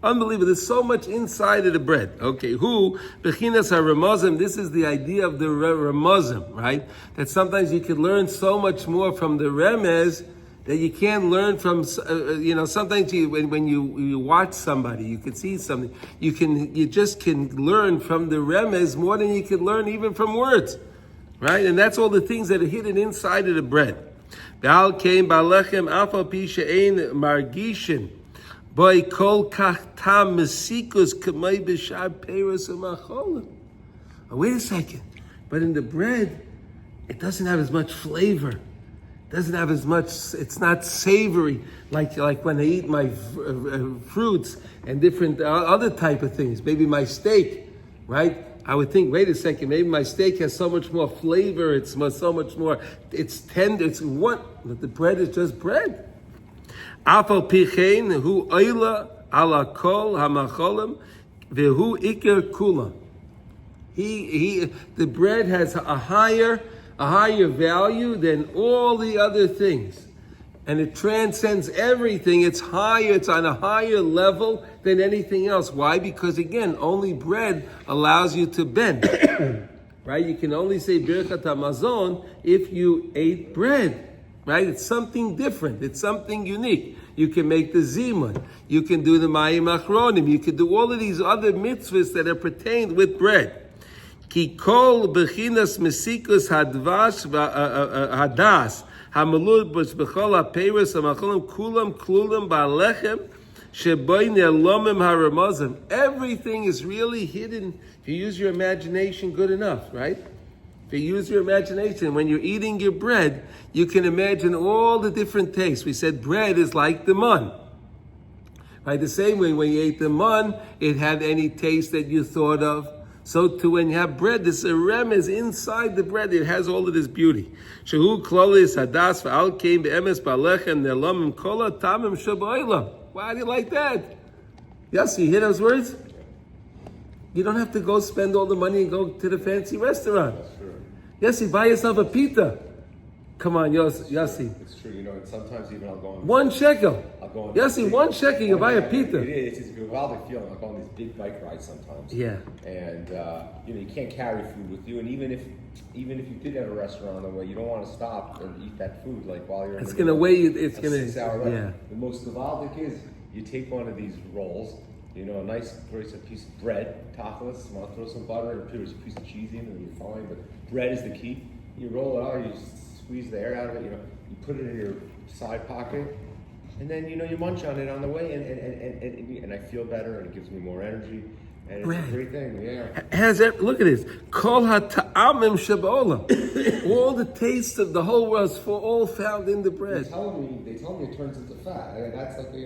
Unbelievable. There's so much inside of the bread. Okay, bechinas haramazim. This is the idea of the ramazim, right? That sometimes you can learn so much more from the remez that you can't learn from. Sometimes when you watch somebody, you can see something. You just can learn from the remez more than you can learn even from words, right? And that's all the things that are hidden inside of the bread. Ve'al kein balechem afal pi she'ein margishin. Boy kol kach tam mesikus k'may b'shar peiros u'macholim. Wait a second. But in the bread, it doesn't have as much flavor. Doesn't have as much, it's not savory like when I eat my fruits and different other type of things. Maybe my steak, right? I would think, wait a second, maybe my steak has so much more flavor, it's so much more, it's tender, it's what? But the bread is just bread. Afal pichein hu oila ala kol hamacholim vehu iker kula. The bread has a higher value than all the other things. And it transcends everything. It's higher, it's on a higher level than anything else. Why? Because again, only bread allows you to bend. Right? You can only say Birkat HaMazon if you ate bread. Right? It's something different. It's something unique. You can make the zimun. You can do the Mayim Achronim. You can do all of these other mitzvahs that are pertained with bread. Ki kol bechinas mesikus hadvash hadas hamalud b'chol ha'peiros ha'macholim kulam klulam ba'alechem sheboy ne'lomim haramazim. Everything is really hidden if you use your imagination good enough, right? If you use your imagination, when you're eating your bread, you can imagine all the different tastes. We said bread is like the mun. Right? The same way when you ate the mun, it had any taste that you thought of. So too, when you have bread, this remez inside the bread, it has all of this beauty. Shehu klolis hadas v'al kein be'emes ba'lechem ne'lomim kola tamim shabaylam. Why do you like that? Yes, you hear those words? You don't have to go spend all the money and go to the fancy restaurant. That's true. Yes, you buy yourself a pita. Come on, Yossi. It's true, and sometimes even I'll go on. 1 shekel. I'll go on. Yossi, 1 shekel, you buy a pita. It is. It's a gewaldic feeling. I'll go on these big bike rides sometimes. Yeah. And you can't carry food with you, and even if you did have a restaurant on the way, you don't want to stop and eat that food while you're. It's gonna weigh. It's gonna. 6 hour ride. Yeah. The most gewaldic is you take one of these rolls. A nice piece of bread, tachlis, you want to throw some butter and there's a piece of cheese in and you're fine, but bread is the key. You roll it out, you squeeze the air out of it, you put it in your side pocket, and then, you munch on it on the way, and I feel better, and it gives me more energy, and it's bread. A great thing, yeah. Look at this. Kol ha'ta'amim shabolam. All the tastes of the whole world are all found in the bread. They tell me it turns into fat. That's like, the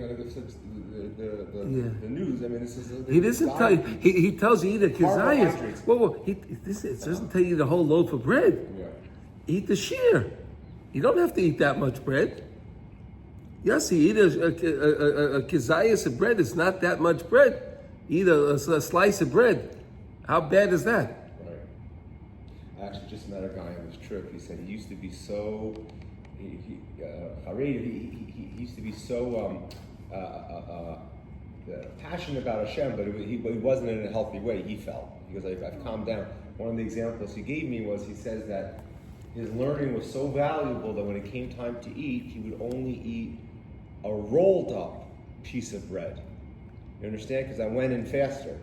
news. I mean, this is. He doesn't tell you. He tells you eat a kizayas. Whoa. It doesn't tell you the whole loaf of bread. Yeah. Eat the shear. You don't have to eat that much bread. Yes, you eat a kizayas of bread. It's not that much bread. Eat a slice of bread. How bad is that? Right. I actually just met a guy on this trip. He said he used to be so. He used to be so passionate about Hashem, but he wasn't in a healthy way. He felt because I've calmed down. One of the examples he gave me was he says that his learning was so valuable that when it came time to eat, he would only eat a rolled up piece of bread. You understand? Because I went in faster.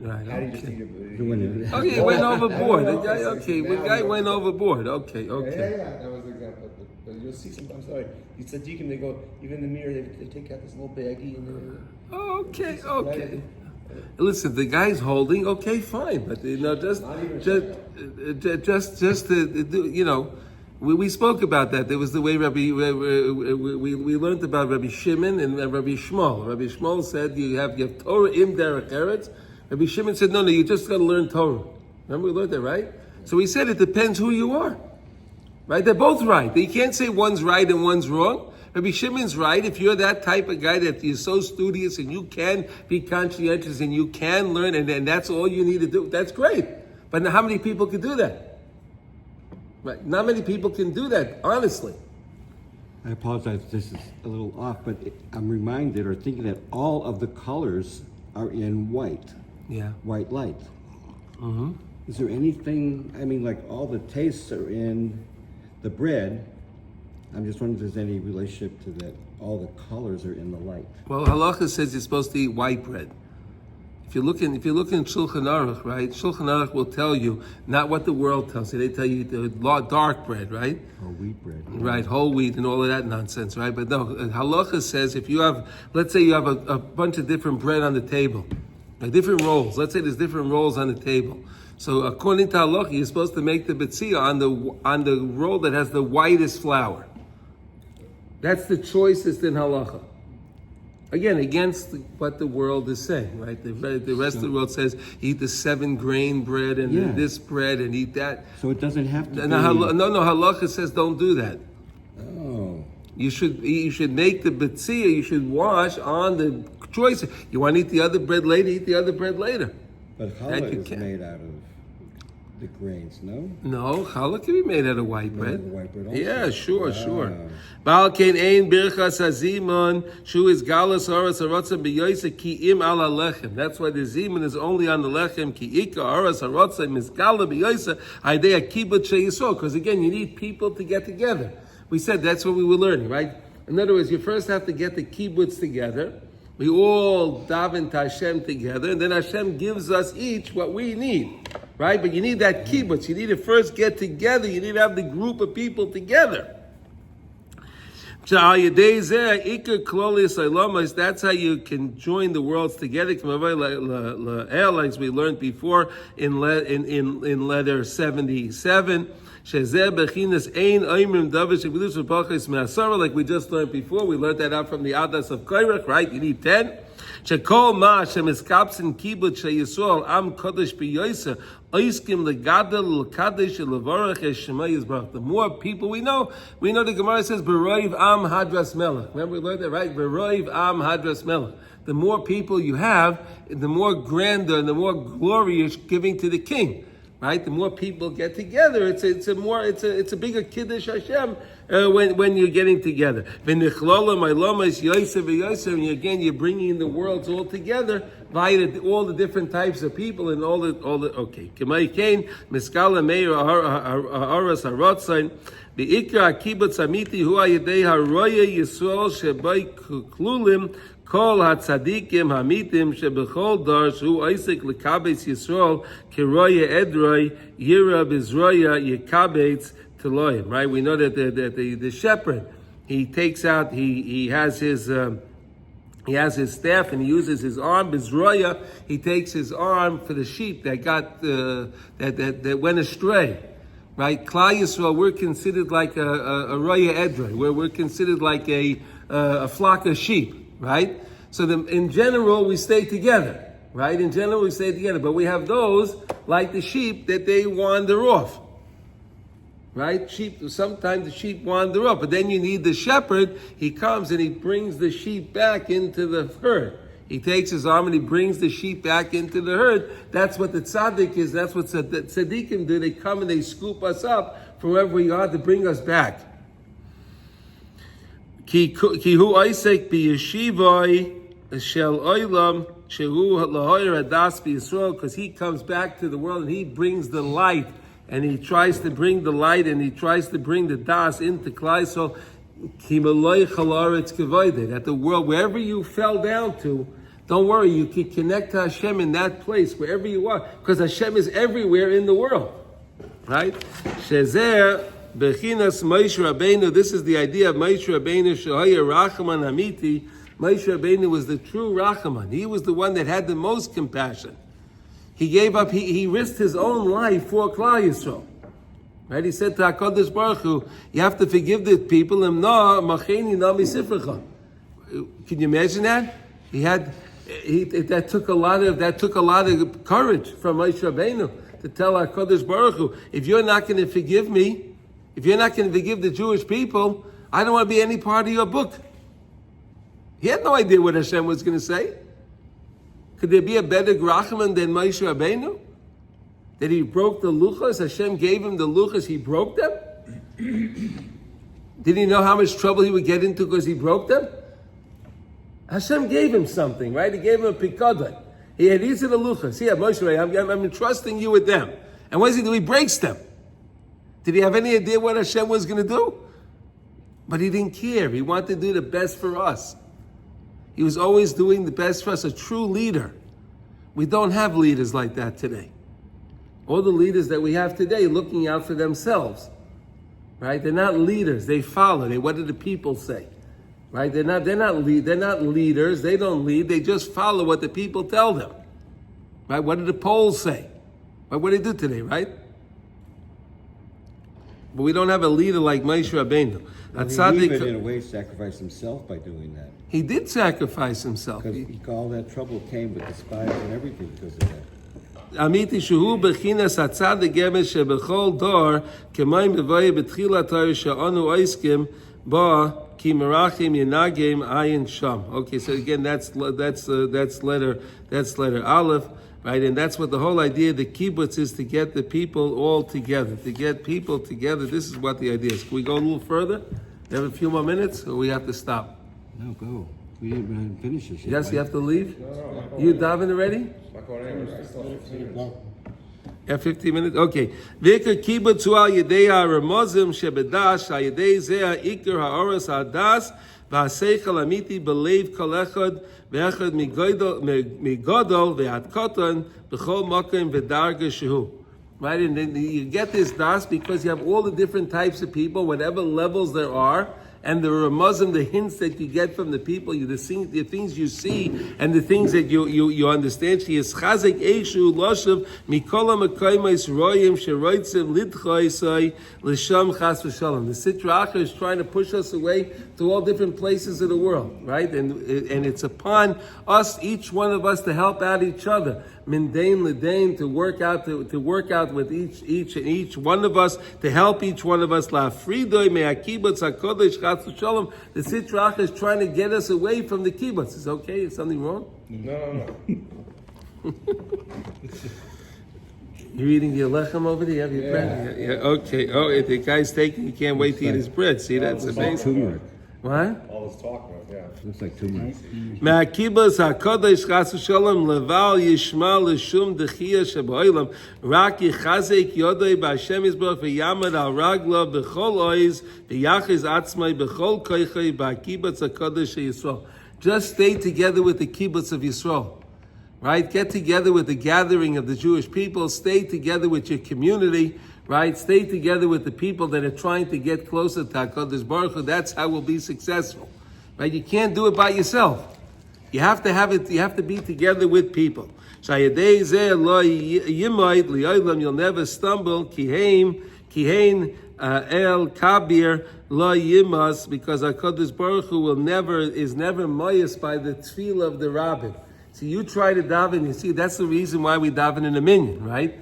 Right. How do you just eat it? Okay, he went overboard. The guy went overboard. Okay. Yeah, that was the example. But you'll see sometimes, you tzaddikim, they go, even in the mirror, they take out this little baggie and Okay. Listen, the guy's holding. Okay, fine, but just to do, we spoke about that. There was the way we learned about Rabbi Shimon and Rabbi Shmuel. Rabbi Shmuel said you have Torah im derech eretz. Rabbi Shimon said no, you just got to learn Torah. Remember we learned that, right? So he said it depends who you are. Right? They're both right. You can't say one's right and one's wrong. Rabbi Shimon's right. If you're that type of guy that you're so studious and you can be conscientious and you can learn and that's all you need to do, that's great. But how many people can do that? Right? Not many people can do that, honestly. I apologize, this is a little off, but I'm reminded or thinking that all of the colors are in white. Yeah. White light. Mm-hmm. Is there anything, all the tastes are in the bread. I'm just wondering if there's any relationship to that. All the colors are in the light. Well, Halachos says you're supposed to eat white bread. If you look in Shulchan Aruch, right? Shulchan Aruch will tell you not what the world tells you. They tell you the dark bread, right? Or wheat bread. Right, whole wheat and all of that nonsense, right? But no, Halachos says if you have, let's say you have a bunch of different bread on the table, like different rolls. Let's say there's different rolls on the table. So according to Halacha, you're supposed to make the betzia on the roll that has the whitest flour. That's the choicest in Halacha. Again, against what the world is saying, right? The rest of the world says eat the 7-grain bread and this bread and eat that. So it doesn't have to be... No, Halacha says don't do that. Oh. You should make the betzia, you should wash on the choice. You want to eat the other bread later, eat the other bread later. But challah is made out of the grains, no? No, challah can be made out of white bread. White bread also? Yeah, sure. Baal kein ein birchas hazimon shu is galus oras harotzim b'yoyse ki im ala lechem. That's why the zimun is only on the lechem ki ika oras harotzim is gala b'yoyse idea kibbutz sheyisol. Because again, you need people to get together. We said that's what we were learning, right? In other words, you first have to get the kibbutz together. We all daven to Hashem together, and then Hashem gives us each what we need, right? But you need that kibbutz. You need to first get together. You need to have the group of people together. That's how you can join the worlds together. As we learned before in letter 77. Like we just learned before, we learned that out from the Adas of Kairach, right? You need 10. The more people we know the Gemara says, Beroiv Am Hadras Melech. Remember we learned that, right? Beroiv Am Hadras Melech. The more people you have, the more grander and the more glorious giving to the king. Right, the more people get together, it's a bigger kiddush Hashem when you're getting together. And again, you're bringing the worlds all together via all the different types of people and all the okay. The ikra kibbutz amiti hu ayidei haroya yisrael shebai klulim. Kol hatzadikim hamitim shebechol dar shu Isaac lekabetz Yisrael kiroya edroi yira bizroya yekabetz teloim. Right? We know that the shepherd he takes out he has his staff and he uses his arm bizroya. He takes his arm for the sheep that got that went astray. Right? Klal Yisrael, we're considered like a roya edroi, where we're considered like a flock of sheep. Right? So in general, we stay together. Right? In general, we stay together. But we have those, like the sheep, that they wander off. Right? Sometimes the sheep wander off. But then you need the shepherd. He comes and he brings the sheep back into the herd. He takes his arm and he brings the sheep back into the herd. That's what the tzaddik is. That's what tzaddikim do. They come and they scoop us up from wherever we are to bring us back. Ki hu Isaac b'yeshivai shel oilam shehu lahoyer hadas b'Yisrael, because he comes back to the world and he brings the light and he tries to bring the light and he tries to bring the das into Klal Yisrael. Ki maloi chalaretz kavayde, that the world, wherever you fell down to, don't worry, you can connect to Hashem in that place, wherever you are, because Hashem is everywhere in the world. Right? Shezer Bechinas Moshe Rabbeinu, this is the idea of Moshe Rabbeinu, Shehaya Rachaman Hamiti. Moshe Rabbeinu was the true Rachaman. He was the one that had the most compassion. He gave up, he risked his own life for Klal Yisrael. Right? He said to HaKadosh Baruch Hu, you have to forgive the people. Can you imagine that? That took a lot of courage from Moshe Rabbeinu to tell HaKadosh Baruch Hu, if you're not going to forgive me, if you're not going to forgive the Jewish people, I don't want to be any part of your book. He had no idea what Hashem was going to say. Could there be a better Rachaman than Moshe Rabbeinu? That he broke the luchos? Hashem gave him the luchos, he broke them? Did he know how much trouble he would get into because he broke them? Hashem gave him something, right? He gave him a pikadon. He had these are the luchos. Here, Moshe, I'm entrusting you with them. And what does he do? He breaks them. Did he have any idea what Hashem was going to do? But he didn't care. He wanted to do the best for us. He was always doing the best for us, a true leader. We don't have leaders like that today. All the leaders that we have today looking out for themselves, right? They're not leaders. They follow. What do the people say, right? They're not leaders. They don't lead. They just follow what the people tell them, right? What do the polls say? Right? What do they do today, right? But we don't have a leader like Moshe Rabbeinu. He even, in a way, sacrificed himself by doing that. He did sacrifice himself. Because all that trouble came with the spies and everything because of that. Amiti shehu bechinas hatzadik emes shebechol dor k'mayim bevoye betchilat Torah she'anu oiskim ba ki merachim yenagim ayin sham. Okay, so again, that's letter Aleph, right? And that's what the whole idea of the kibbutz is, to get the people all together, to get people together. This is what the idea is. Can we go a little further? We have a few more minutes, or we have to stop? No, go. We didn't finish this yet. Yes, you have to leave? You daven already? Not going anywhere. I still have 15 minutes. Yeah, 15 minutes? Okay. V'ikar kibbutz hu al yedei ha'ramozim shebedash ha'yedei zeh ha'ikar ha'oras ha'das v'ha'seichel amiti b'leiv kol echad v'echad migodol v'hat koton b'chol mokim v'darga shehu. Right? And then you get this das because you have all the different types of people, whatever levels there are, and the ramazim, the hints that you get from the people, the things you see, and the things that you understand. She is chazek eishu loshav mikola makoymais royim sheroitzim lidchoisai l'sham chas v'shalom. The Sitra Achra is trying to push us away to all different places of the world, right? And it's upon us, each one of us, to help out each other. Mindain l'dain, to work out with each one of us, to help each one of us. La fridoy me'akibutz hakodesh chas v'shalom. The Sitra Achra is trying to get us away from the kibbutz. Is okay? Is something wrong? No. You're eating your lechem over there? You have your bread? Yeah, okay. Oh, if the guy's taking, he can't wait to eat his bread. See, that's amazing. Turmeric. What? All this talk, yeah. Looks like turmeric. Me'akibas hakodesh chas v'shalom leval yishma l'shum dechiyah sheba'olam rak yichazek yodoi b'Hashem yisborach v'yamad al raglo b'chol oiz v'yachiz atzmai b'chol koichai b'akibas hakodesh Yisrael. Just stay together with the kibbutz of Yisrael. Right? Get together with the gathering of the Jewish people. Stay together with your community. Right? Stay together with the people that are trying to get closer to HaKadosh Baruch Hu. That's how we'll be successful. Right? You can't do it by yourself. You have to have it. You have to be together with people. You'll never stumble. Kihein el kabir lo yimas, because HaKadosh Baruch Hu is never moyes by the tefillah of the rabbin. See, you try to daven. You see, that's the reason why we daven in a minyan, right?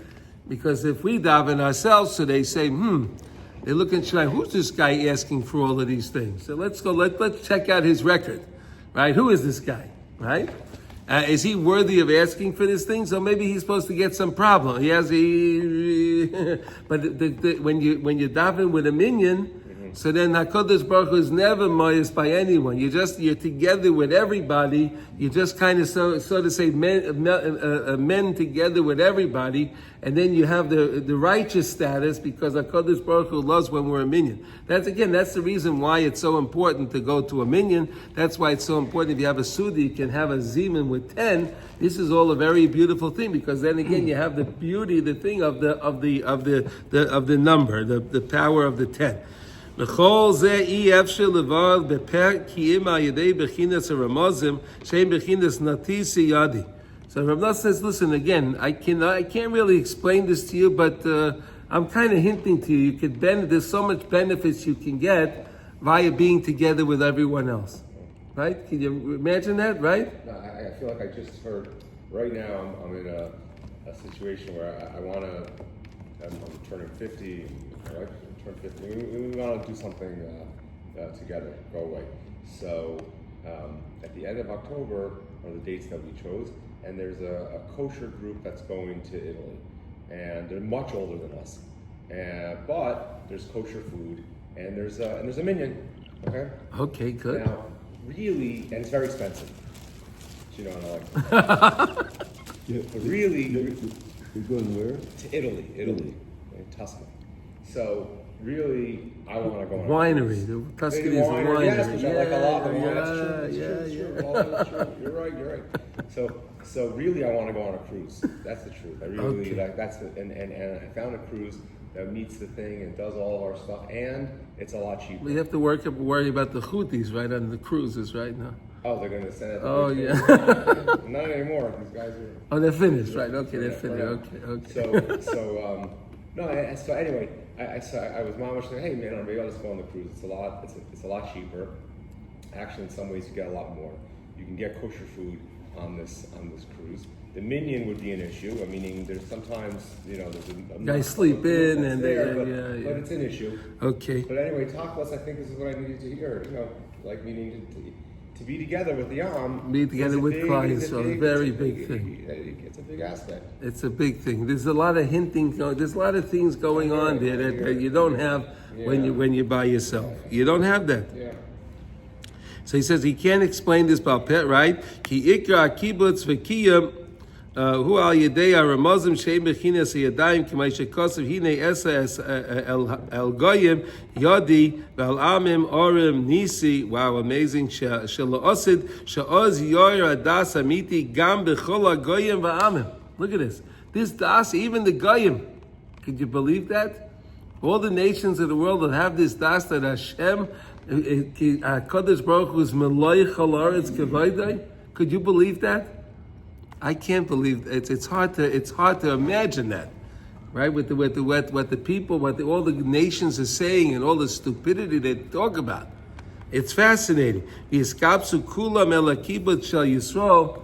Because if we daven ourselves, so they say, they look and say, who's this guy asking for all of these things? So let's check out his record, right? Who is this guy, right? Is he worthy of asking for these things? Or maybe he's supposed to get some problem. But when you daven with a minyan, so then HaKadosh Baruch Hu is never moyes by anyone. You're together with everybody. You just kind of so to say men together with everybody, and then you have the righteous status because HaKadosh Baruch Hu loves when we're a minyan. That's the reason why it's so important to go to a minyan. That's why it's so important if you have a sudi, you can have a zimun with 10. This is all a very beautiful thing because then again you have the beauty, the thing of the number, the power of the 10. So Rav Nosson says, listen, again, I can't really explain this to you, but I'm kind of hinting to you. There's so much benefits you can get via being together with everyone else. Right? Can you imagine that, right? No, I feel like I just heard, right now I'm in a situation where I'm turning 50, my wife turn 50. We want to do something together, go away. So at the end of October are the dates that we chose, and there's a kosher group that's going to Italy, and they're much older than us, but there's kosher food, and there's a minyan. Okay. Okay, good. Now, really, and it's very expensive. You know, and I like. But really, You're going where? to Italy, in Tuscany. So really, I want to go on a Winery. cruise. The Tuscany is a winery. Yes, which I like a lot. Yeah, That's true. yeah, That's yeah. true. That's true. You're right. So really, I want to go on a cruise. That's the truth. I really Okay. that's the, and I found a cruise that meets the thing and does all of our stuff, and it's a lot cheaper. We have to worry about the Houthis, right, on the cruises right now. Oh, they're gonna send it. Oh, yeah. Not anymore. These guys are. Oh, they're finished, right? Okay, they're finished. Okay. So anyway, I was mamish saying, hey man, maybe I'll just go on the cruise. It's a lot cheaper. Actually, in some ways, you get a lot more. You can get kosher food on this cruise. The Minyan would be an issue. Meaning, there's sometimes there's a Guys sleep in and but it's an issue. Okay. But anyway, talk less. I think this is what I needed to hear. Meaning to be together with the Yam. Be together with Christ, so a very big thing. It's a big aspect. It's a big thing. There's a lot of hinting. There's a lot of things going on there that you don't have when you're by yourself. You don't have that. Yeah. So he says he can't explain this balpet, right? Ki ikra kibbutz v'kiyam hu al yedei haramazim sheim bechinas yadayim k'may shekosav hinei esa el goyim yadi v'al amim orim nisi. Wow, amazing. Shelo osid she'oz yoyer adas amiti gam b'chol hagoyim v'amim. Look at this. This das, even the goyim. Could you believe that? All the nations of the world that have this das that Hashem Kodesh Baruch Hu is Meloich Halaretz Kevaydai. Could you believe that? I can't believe it. It's hard to imagine that, right? With what the people, all the nations are saying, and all the stupidity they talk about. It's fascinating. V'yiskapsu kulam el hakibut shel Yisrael.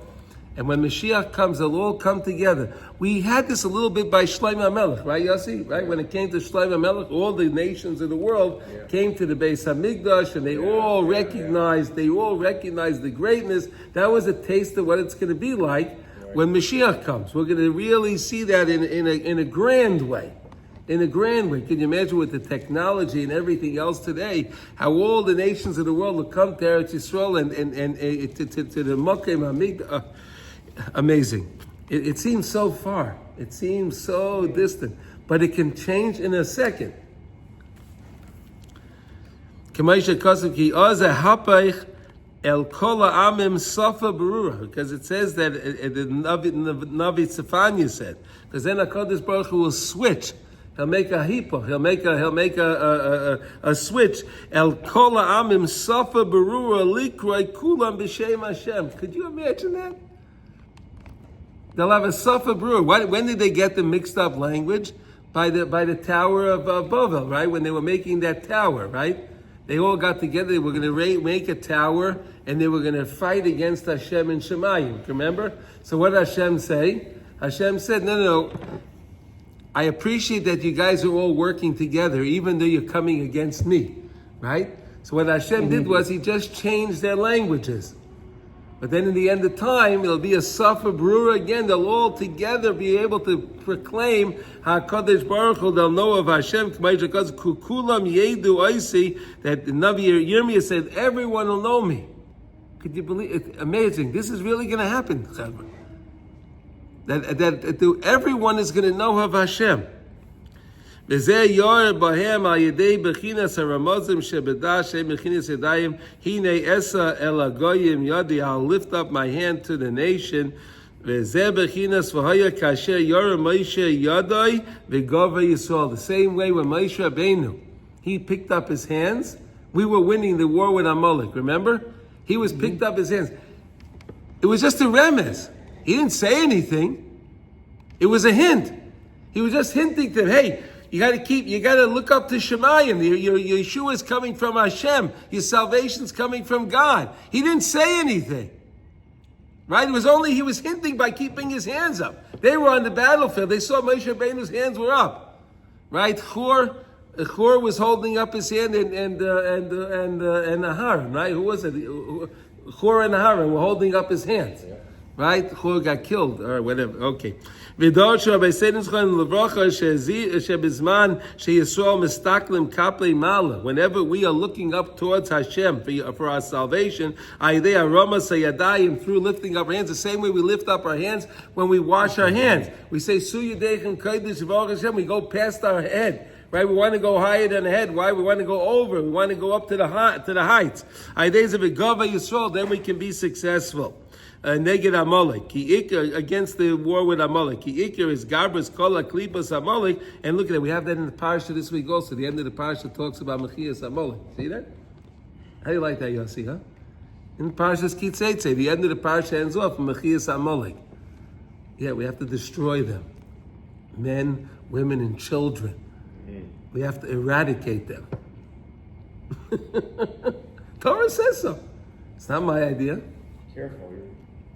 And when Mashiach comes, they'll all come together. We had this a little bit by Shlomo HaMelech, right, Yossi? Right? When it came to Shlomo HaMelech, all the nations of the world came to the Beis HaMikdash, and they all recognized the greatness. That was a taste of what it's going to be like when Mashiach comes. We're going to really see that in a grand way. In a grand way. Can you imagine with the technology and everything else today, how all the nations of the world will come to Eretz Yisrael and to the Mokem HaMikdash? Amazing. It seems so far. It seems so distant. But it can change in a second. Because it says that the Navi Tzefanya said, because then HaKadosh Baruch Hu will switch. He'll make a hipo. He'll make a switch. El kol ha'amim safa berura likroi kulam b'shem Hashem. Could you imagine that? They'll have a safa berura. When did they get the mixed up language? By the Tower of Babel, right? When they were making that tower, right? They all got together. They were going to make a tower, and they were going to fight against Hashem and Shemayim. Remember? So what did Hashem say? Hashem said, no. I appreciate that you guys are all working together, even though you're coming against me, right? So what Hashem did was He just changed their languages. But then in the end of time, it'll be a Safa Berura again. They'll all together be able to proclaim HaKadosh Baruch Hu. They'll know of Hashem. Kukulam yedu oisi, that the Navi Yirmiyah said, everyone will know me. Could you believe it? Amazing. This is really going to happen, Chevra. That everyone is going to know of Hashem. I'll lift up my hand to the nation. The same way when Moshe Rabbeinu, he picked up his hands, we were winning the war with Amalek, remember? He was picked up his hands. It was just a remez. He didn't say anything. It was a hint. He was just hinting to him, hey, you got to look up to Shemayim. Your Yeshua is coming from Hashem. Your salvation is coming from God. He didn't say anything. Right? It was only he was hinting by keeping his hands up. They were on the battlefield. They saw Moshe Rabbeinu's hands were up. Right? Chur was holding up his hand and Aharon, right? Who was it? Chur and Aharon were holding up his hands. Right? Chur got killed or whatever. Okay. Whenever we are looking up towards Hashem for our salvation, through lifting up our hands, the same way we lift up our hands when we wash our hands. We say, we go past our head, right? We want to go higher than the head. Why? We want to go over. We want to go up to the heights. Ideas of a Gava Yisrael, then we can be successful. Neged Amalek. Ki Iker, against the war with Amalek. Ki Iker is Garbus Kola Klipas Amalek. And look at that, we have that in the parasha this week also. The end of the parasha talks about Mechias Amalek. See that? How do you like that, Yossi, huh? In Parashas Kitzeitze, the end of the parasha ends off Mechias Amalek. Yeah, we have to destroy them. Men, women, and children. We have to eradicate them. Torah says so. It's not my idea. Careful, you're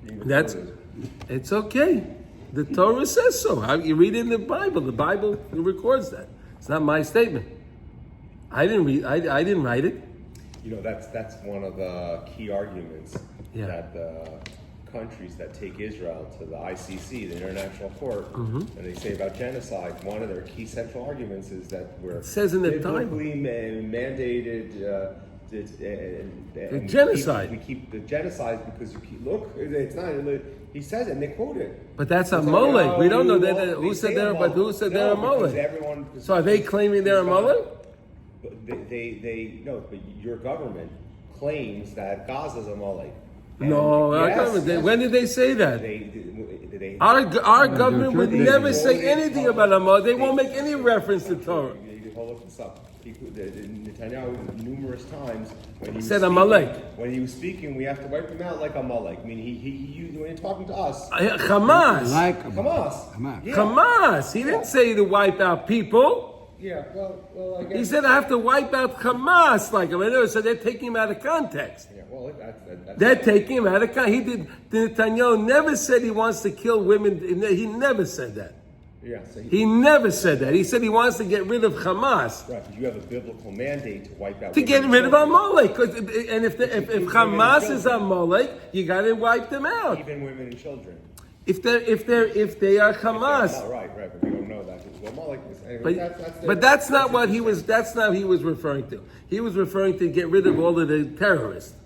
being recorded. It's okay. The Torah says so. You read it in the Bible. The Bible records that. It's not my statement. I didn't write it. You know, that's one of the key arguments Yeah. that the countries that take Israel to the ICC, the International Court, and they say about genocide, one of their key central arguments is that we're says in the biblically mandated the genocide. We keep the genocide because you keep, look, it's not. He says it, and they quote it. But that's a It's like, Molech. We don't know they who said say they're, but who said they're a because Molech? So are they claiming they're a Molech? They no, but your government claims that Gaza's a Molech. No, our government. When did they say that? They Our government would they- never say anything about a Molech. They won't make any reference to Torah. You can hold this up. Netanyahu numerous times when he was Said speaking, Amalek. When he was speaking, we have to wipe him out like Amalek. I mean, when he's talking to us, Hamas. Like Hamas. Yeah. Hamas. He didn't say to wipe out people. Yeah. Well, I guess. He said I have to wipe out Hamas. Like so they're taking him out of context. Yeah. Well, that's They're taking him out of context. Netanyahu never said he wants to kill women. He never said that. Yeah. So He never said that. He said he wants to get rid of Hamas. right, but you have a biblical mandate to wipe out. To get women rid of and children. Amalek. And if Hamas is Amalek, you got to wipe them out. Even women and children. If they are Hamas. No, right, but we don't know that. Well, Amalek is, anyway, But that's not what he was. That's not what he was referring to. He was referring to get rid of all of the terrorists.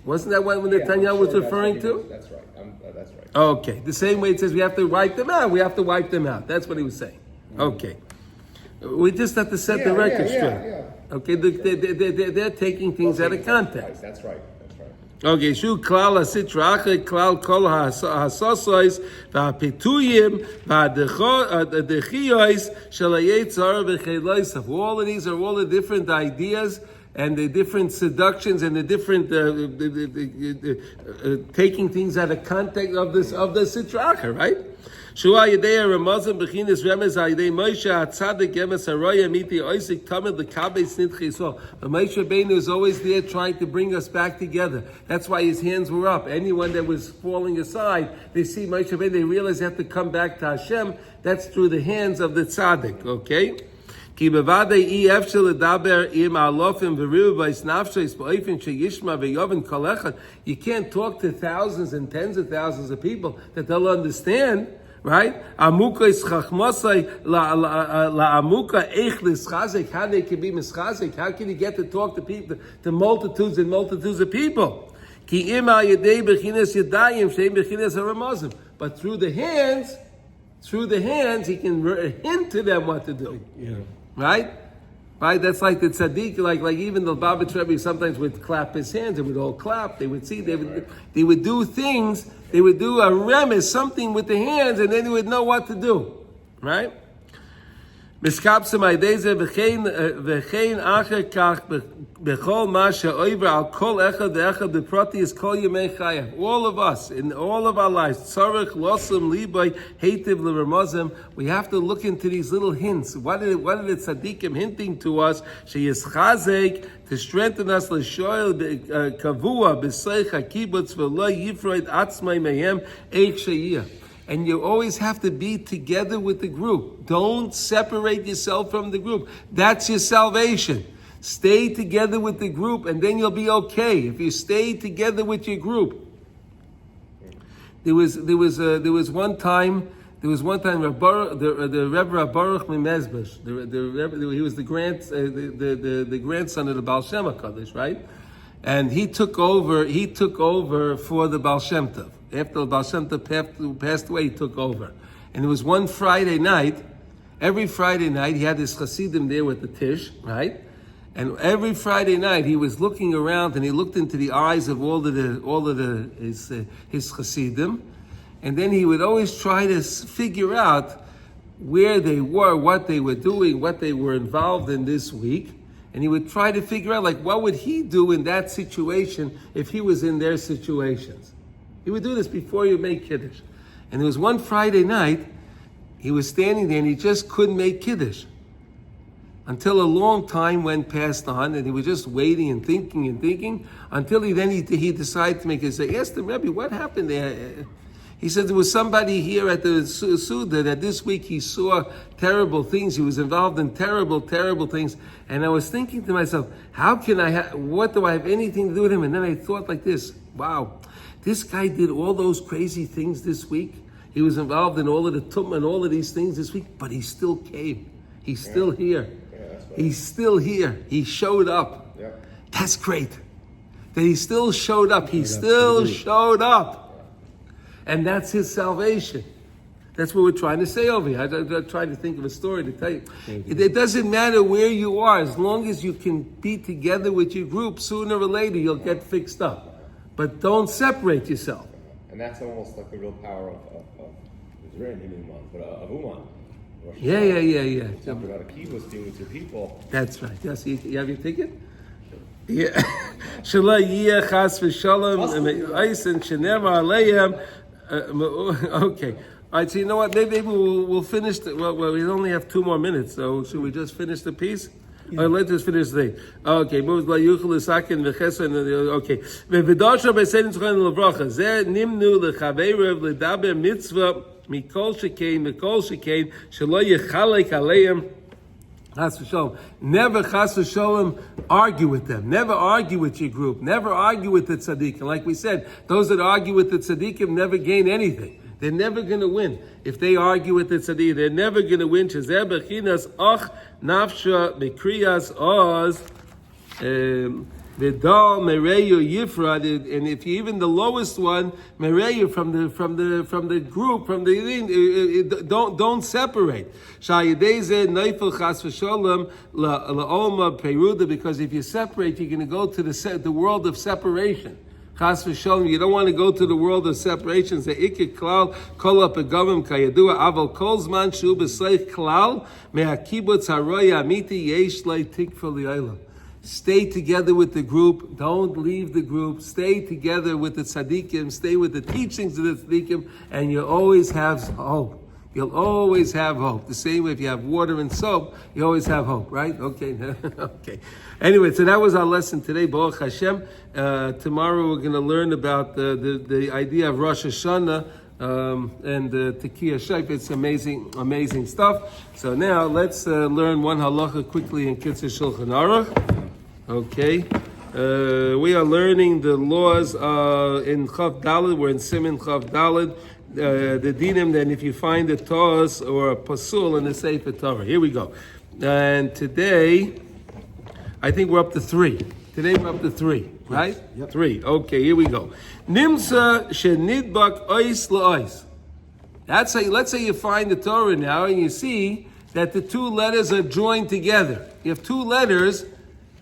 Wasn't that what Netanyahu was referring to? That's right. That's right. Okay. The same way it says we have to wipe them out. We have to wipe them out. That's what he was saying. Okay. We just have to set the record straight. Yeah. Okay. They're taking things out of context. That's right. Okay, shu klal asitrache klal kol hasosois va'petuyim va'dechiyos shalayetzar v'cheloisav. All of these are all the different ideas and the different seductions and the different taking things out of context of the sitrache, right? Shua Yedei Ramazan Bechinis Remez Ayidei Moshe Atzadik Emes Haroya Miti Oisik Tamid Lekabes Nitchi Yisrael. But Moshe Rabbeinu is always there trying to bring us back together. That's why his hands were up. Anyone that was falling aside, they see Moshe Rabbeinu, they realize they have to come back to Hashem. That's through the hands of the tzaddik. Okay. Ki bevadei I efshel ledaber im alofim v'rivu v'isnafshes b'oifin sheyishma v'yovin kol echad. You can't talk to thousands and tens of thousands of people that they'll understand. Right? Amuka is chachmosai la amuka eich l'schazek. How they can be mischazek? How can you get to talk to people, to multitudes and multitudes of people? Ki im al yedei b'chinas yadayim sheim b'chinas haramazim. But through the hands, he can hint to them what to do. yeah. Right? Right? That's like the tzaddik, like even the Babich Rebbi sometimes would clap his hands. They would all clap. They would see. They would do things. They would do a remes, something with the hands, and then they would know what to do. Right? Miskapsim aydeze v'chein acher kach b'chol ma she'oiver al kol echad ve'echad b'prati is kol yemei chayav. All of us, in all of our lives, tzarech losum libay heitiv l'ramazim, we have to look into these little hints. What are the tzaddikim hinting to us? Sheyischazek, to strengthen us, l'shoel kavua b'seich ha'kibbutz v'lo yifroid atzmai mehem eich sheyiyah. And you always have to be together with the group. Don't separate yourself from the group. That's your salvation. Stay together with the group, and then you'll be okay. If you stay together with your group. There was one time the Rebbe Baruch Mimezbesh, he was the grandson of the Baal Shem HaKadosh, right? And he took over for the Baal Shem Tov. After the Baal Shem Tov passed away, he took over. And it was one Friday night, Every Friday night, he had his Hasidim there with the Tish, right? And every Friday night, he was looking around and he looked into the eyes of his Hasidim, and then he would always try to figure out where they were, what they were doing, what they were involved in this week. And he would try to figure out, like, what would he do in that situation if he was in their situations? He would do this before you make Kiddush. And there was one Friday night, he was standing there and he just couldn't make Kiddush. Until a long time went past on, and he was just waiting and thinking, until he decided to make it. He asked the Rebbe, what happened there? He said there was somebody here at the Suda that this week he saw terrible things. He was involved in terrible things. And I was thinking to myself, what do I have anything to do with him? And then I thought like this, wow, this guy did all those crazy things this week. He was involved in all of the tumah and all of these things this week, but he still came. He's still here. He's still here. He showed up. Yeah. That's great. That he still showed up. He still showed up. And that's his salvation. That's what we're trying to say over here. I'm trying to think of a story to tell you. It doesn't matter where you are. As long as you can be together with your group, sooner or later you'll get fixed up. But don't separate yourself. And that's almost like the real power of it's written in Minyan, but of Uman. Yeah. Talking about a kibbutz being with your people. That's right. Yes, you have your ticket? Yeah. Shalom yeh chas v'shalom eisen shenema aleim. Okay. All right, so you know what? Maybe we'll finish. Well, we only have 2 more minutes, so should we just finish the piece? Yeah. Or let's just finish the thing. Okay. Okay. V'vidosha b'sein tzchoin l'vrocha. Zeh nimnu l'chaverev l'daber mitzvah mikol shekein shelo yechalek aleim. Chas v'sholem. Never chas v'sholem argue with them. Never argue with your group. Never argue with the tzaddikim. Like we said, those that argue with the tzaddikim never gain anything. They're never going to win. If they argue with the tzaddik, they're never going to win. Shezeh bechinas och nafsha bekriyas oz v'dal mereyu yifrad. And if you even the lowest one, mereyu from the group, don't separate. Shayideze neifel chas v'sholem la'olma peruda. Because if you separate, you're going to go to the world of separation. Chas v'sholem, you don't want to go to the world of separation. Say ikik klal kol apegavim kayadua aval kol zman shu b'sleich klal me'akibutz haroya amiti yesh le'tikva li'olam. Stay together with the group. Don't leave the group. Stay together with the tzaddikim. Stay with the teachings of the tzaddikim, and you'll always have hope. You'll always have hope. The same way if you have water and soap, you always have hope, right? Okay. Okay. Anyway, so that was our lesson today, Baruch Hashem. Tomorrow we're going to learn about the idea of Rosh Hashanah and Tekiah Shayf. It's amazing stuff. So now let's learn one halacha quickly in Kitzur Shulchan Aruch. Okay. We are learning the laws in Chav Daled. We're in Siman Chav Daled. The dinim, then if you find a tos or a pasul in the Sefer Torah. Here we go. And today, I think we're up to 3. Today we're up to 3, right? Yep. 3. Okay, here we go. Nimsa shenidbak ois la'ois. That's how. Let's say you find the Torah now and you see that the 2 letters are joined together. You have 2 letters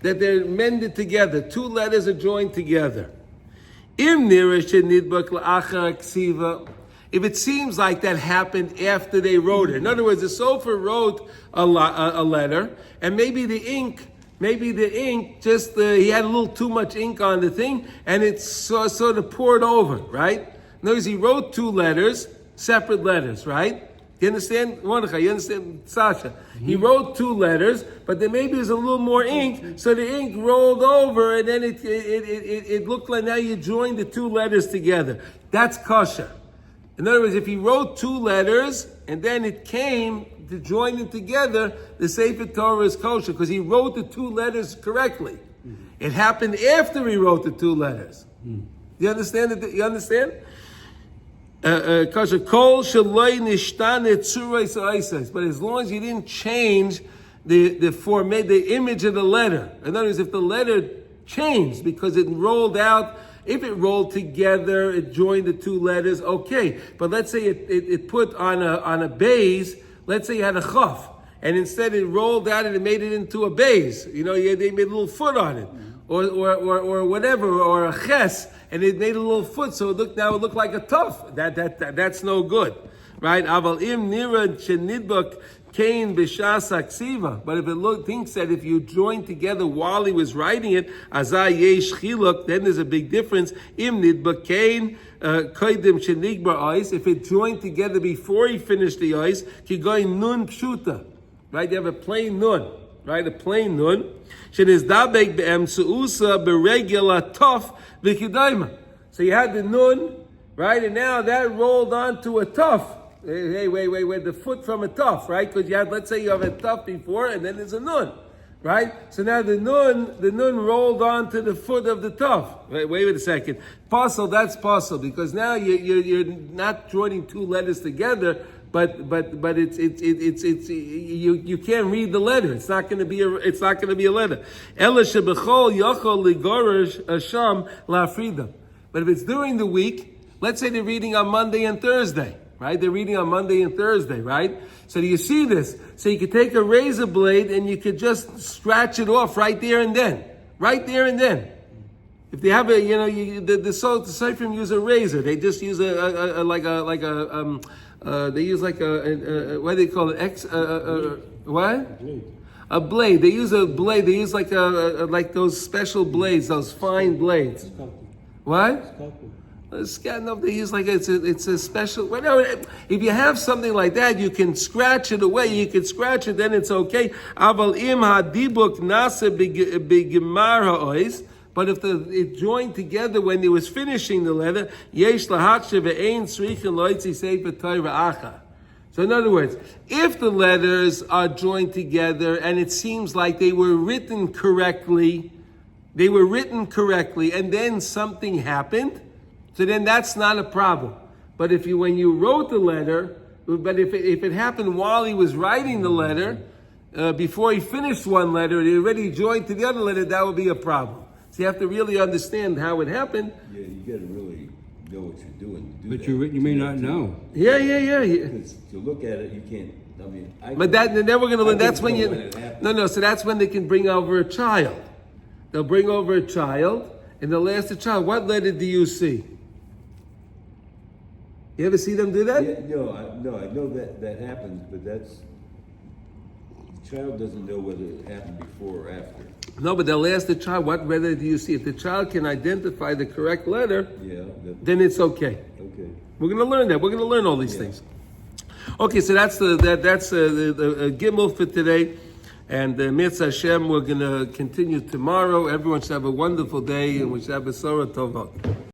that they're mended together. 2 letters are joined together. Im nira shenidbak la'achar ksiva. If it seems like that happened after they wrote it. In other words, the Sofer wrote a letter, and maybe the ink just, he had a little too much ink on the thing, and it sort of poured over, right? In other words, he wrote 2 letters, separate letters, right? You understand, Mordechai? You understand, Sasha? Mm-hmm. He wrote 2 letters, but there maybe was a little more ink, so the ink rolled over, and then it looked like now you joined the 2 letters together. That's kosher. In other words, if he wrote 2 letters and then it came to join them together, the Sefer Torah is kosher because he wrote the 2 letters correctly. Mm-hmm. It happened after he wrote the 2 letters. Mm-hmm. You understand? You understand? Kosher. Kol shaloi nishtane tzurais oisais. But as long as you didn't change the format, the image of the letter. In other words, if the letter changed because it rolled out. If it rolled together, it joined the 2 letters, okay. But let's say it put on a base let's say you had a chaf, and instead it rolled out and it made it into a base. They made a little foot on it, or whatever, or a ches, and it made a little foot, so it looked like a tuff. That's no good, right? Aval im nira shenidbak kain b'shas aksiva. But if it thinks that if you join together while he was writing it, azay yesh chiluk, then there's a big difference. Im nidbak kain koidim shenigbar ois. If it joined together before he finished the ois, ki goin nun pshuta. Right? You have a plain nun. Right? A plain nun. Shenizdabek be'emsuusa beregula tof v'kidaima. So you had the nun, right? And now that rolled onto a tuff. Hey, wait, the foot from a tuff, right? Because let's say you have a tuff before, and then there's a nun, right? So now the nun rolled onto the foot of the tuff. Wait a second. Puzzle, that's puzzle, because now you're not joining two letters together, but it's you can't read the letter. It's not going to be a letter. Ela shebechol yochol ligorish asham lafrida. But if it's during the week, let's say they're reading on Monday and Thursday, right? They're reading on Monday and Thursday, right? So do you see this? So you could take a razor blade and you could just scratch it off right there and then. Right there and then. If they have the Sofrim use a razor. They just use they use like what do they call it? What? A blade. They use a blade. They use like those special blades, those fine blades. What? No, they use like it's a special. Whatever. If you have something like that, you can scratch it away. You can scratch it, then it's okay. Aval im hadibuk nase b'gemar ha'ois. But if it joined together when he was finishing the letter, yesh lahachshe ve'ein tzrichen loitzi sefer Torah acha. So in other words, if the letters are joined together and it seems like they were written correctly, and then something happened, so then that's not a problem. But when you wrote the letter, but if it happened while he was writing the letter, before he finished one letter, it already joined to the other letter, that would be a problem. So you have to really understand how it happened. Yeah, you got to really know what you're doing. But you may not know. Yeah. Because to look at it, you can't. I mean, But then we're going to learn. That's when know when it happened. No. So that's when they can bring over a child. They'll bring over a child, and they'll ask the child, "What letter do you see?" You ever see them do that? Yeah, no, I know that happens, but the child doesn't know whether it happened before or after. No, but they'll ask the child, "What letter do you see?" If the child can identify the correct letter, then it's okay. Okay. We're going to learn that. We're going to learn all these things. Okay, so that's the Gimel for today. And Mitzvah Hashem, we're going to continue tomorrow. Everyone should have a wonderful day, and we should have a Sorah Tovot.